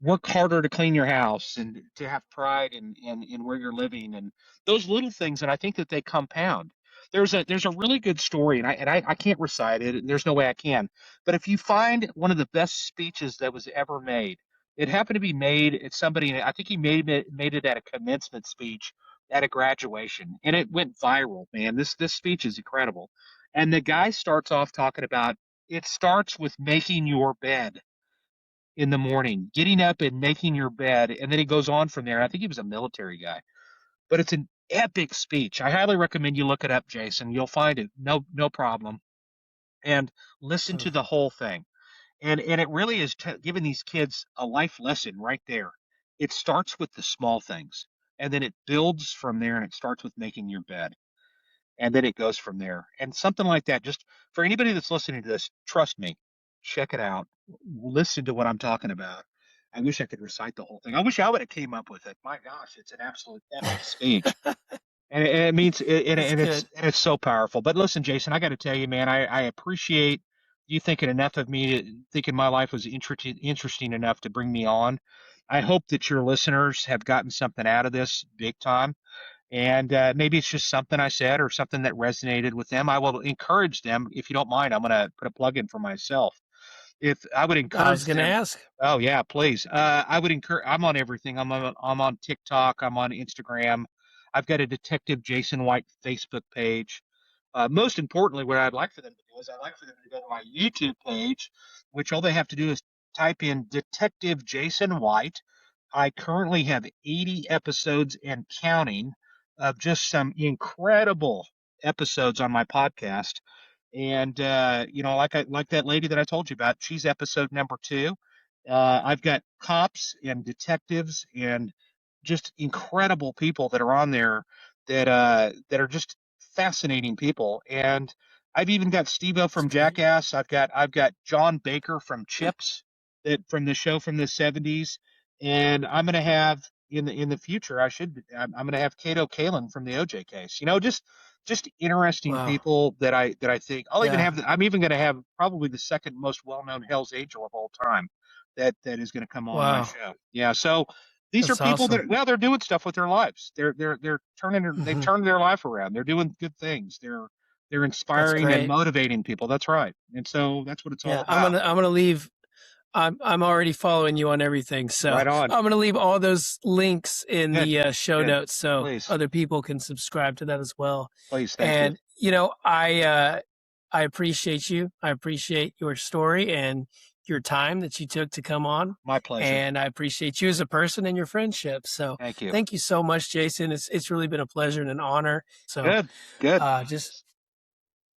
work harder to clean your house and to have pride in where you're living and those little things. And I think that they compound. There's a really good story, and I can't recite it. There's no way I can. But if you find one of the best speeches that was ever made, it happened to be made at somebody. I think he made it at a commencement speech at a graduation, and it went viral. Man, this speech is incredible. And the guy starts off talking about it starts with making your bed in the morning, getting up and making your bed, and then he goes on from there. I think he was a military guy, but it's an epic speech. I highly recommend you look it up, Jason. You'll find it, no problem, and listen Hmm. to the whole thing. And it really is giving these kids a life lesson right there. It starts with the small things, and then it builds from there, and it starts with making your bed, and then it goes from there. And something like that, just for anybody that's listening to this, trust me, check it out. Listen to what I'm talking about. I wish I could recite the whole thing. I wish I would have came up with it. My gosh, it's an absolute epic speech, and it means That's good. and it's so powerful. But listen, Jason, I got to tell you, man, I appreciate you thinking enough of me, thinking my life was interesting enough to bring me on. I hope that your listeners have gotten something out of this big time. And maybe it's just something I said or something that resonated with them. I will encourage them, if you don't mind. I'm going to put a plug in for myself. If I would I was encourage going to them, ask. oh yeah, please. I would encourage. I'm on everything. I'm on TikTok. I'm on Instagram. I've got a Detective Jason White Facebook page. Most importantly, what I'd like for them to do is I'd like for them to go to my YouTube page, which all they have to do is type in Detective Jason White. I currently have 80 episodes and counting of just some incredible episodes on my podcast. And like that lady that I told you about, she's episode number 2. I've got cops and detectives and just incredible people that are on there that are just fascinating people. And I've even got Steve-O That's from great. Jackass. I've got John Baker from Chips, that from the show from the 70s. And I'm gonna have in the future, I'm gonna have Kato Kalin from the OJ case. Just interesting Wow. people that I think Yeah. I'm even going to have probably the second most well-known Hell's Angel of all time that is going to come on my Wow. show. Yeah, so these are That's people awesome. that they're doing stuff with their lives. They've Hmm. turned their life around. They're doing good things. They're That's inspiring and great. motivating people. That's right. And so that's what it's all Yeah. about. I'm gonna leave. I'm already following you on everything, so Right on. I'm gonna leave all those links in Good. the show Good. notes so Please. other people can subscribe to that as well. Please. Thank you. And I appreciate you. I appreciate your story and your time that you took to come on. My pleasure. And I appreciate you as a person and your friendship. So Thank you. thank you so much, Jason. It's really been a pleasure and an honor. So Good. Good. just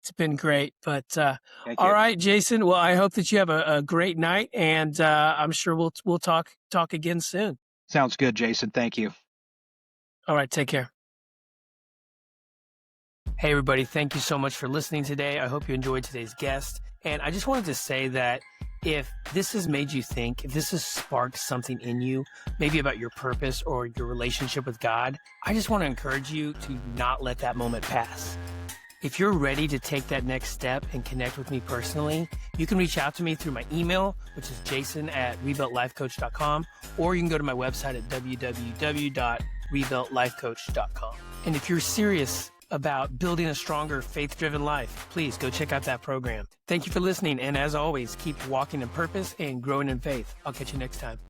it's been great. But Thank all you. right, Jason. Well, I hope that you have a great night, and I'm sure we'll talk again soon. Sounds good, Jason. Thank you. All right, take care. Hey, everybody. Thank you so much for listening today. I hope you enjoyed today's guest. And I just wanted to say that if this has made you think, if this has sparked something in you, maybe about your purpose or your relationship with God, I just want to encourage you to not let that moment pass. If you're ready to take that next step and connect with me personally, you can reach out to me through my email, which is jason@rebuiltlifecoach.com, or you can go to my website at www.rebuiltlifecoach.com. And if you're serious about building a stronger, faith-driven life, please go check out that program. Thank you for listening, and as always, keep walking in purpose and growing in faith. I'll catch you next time.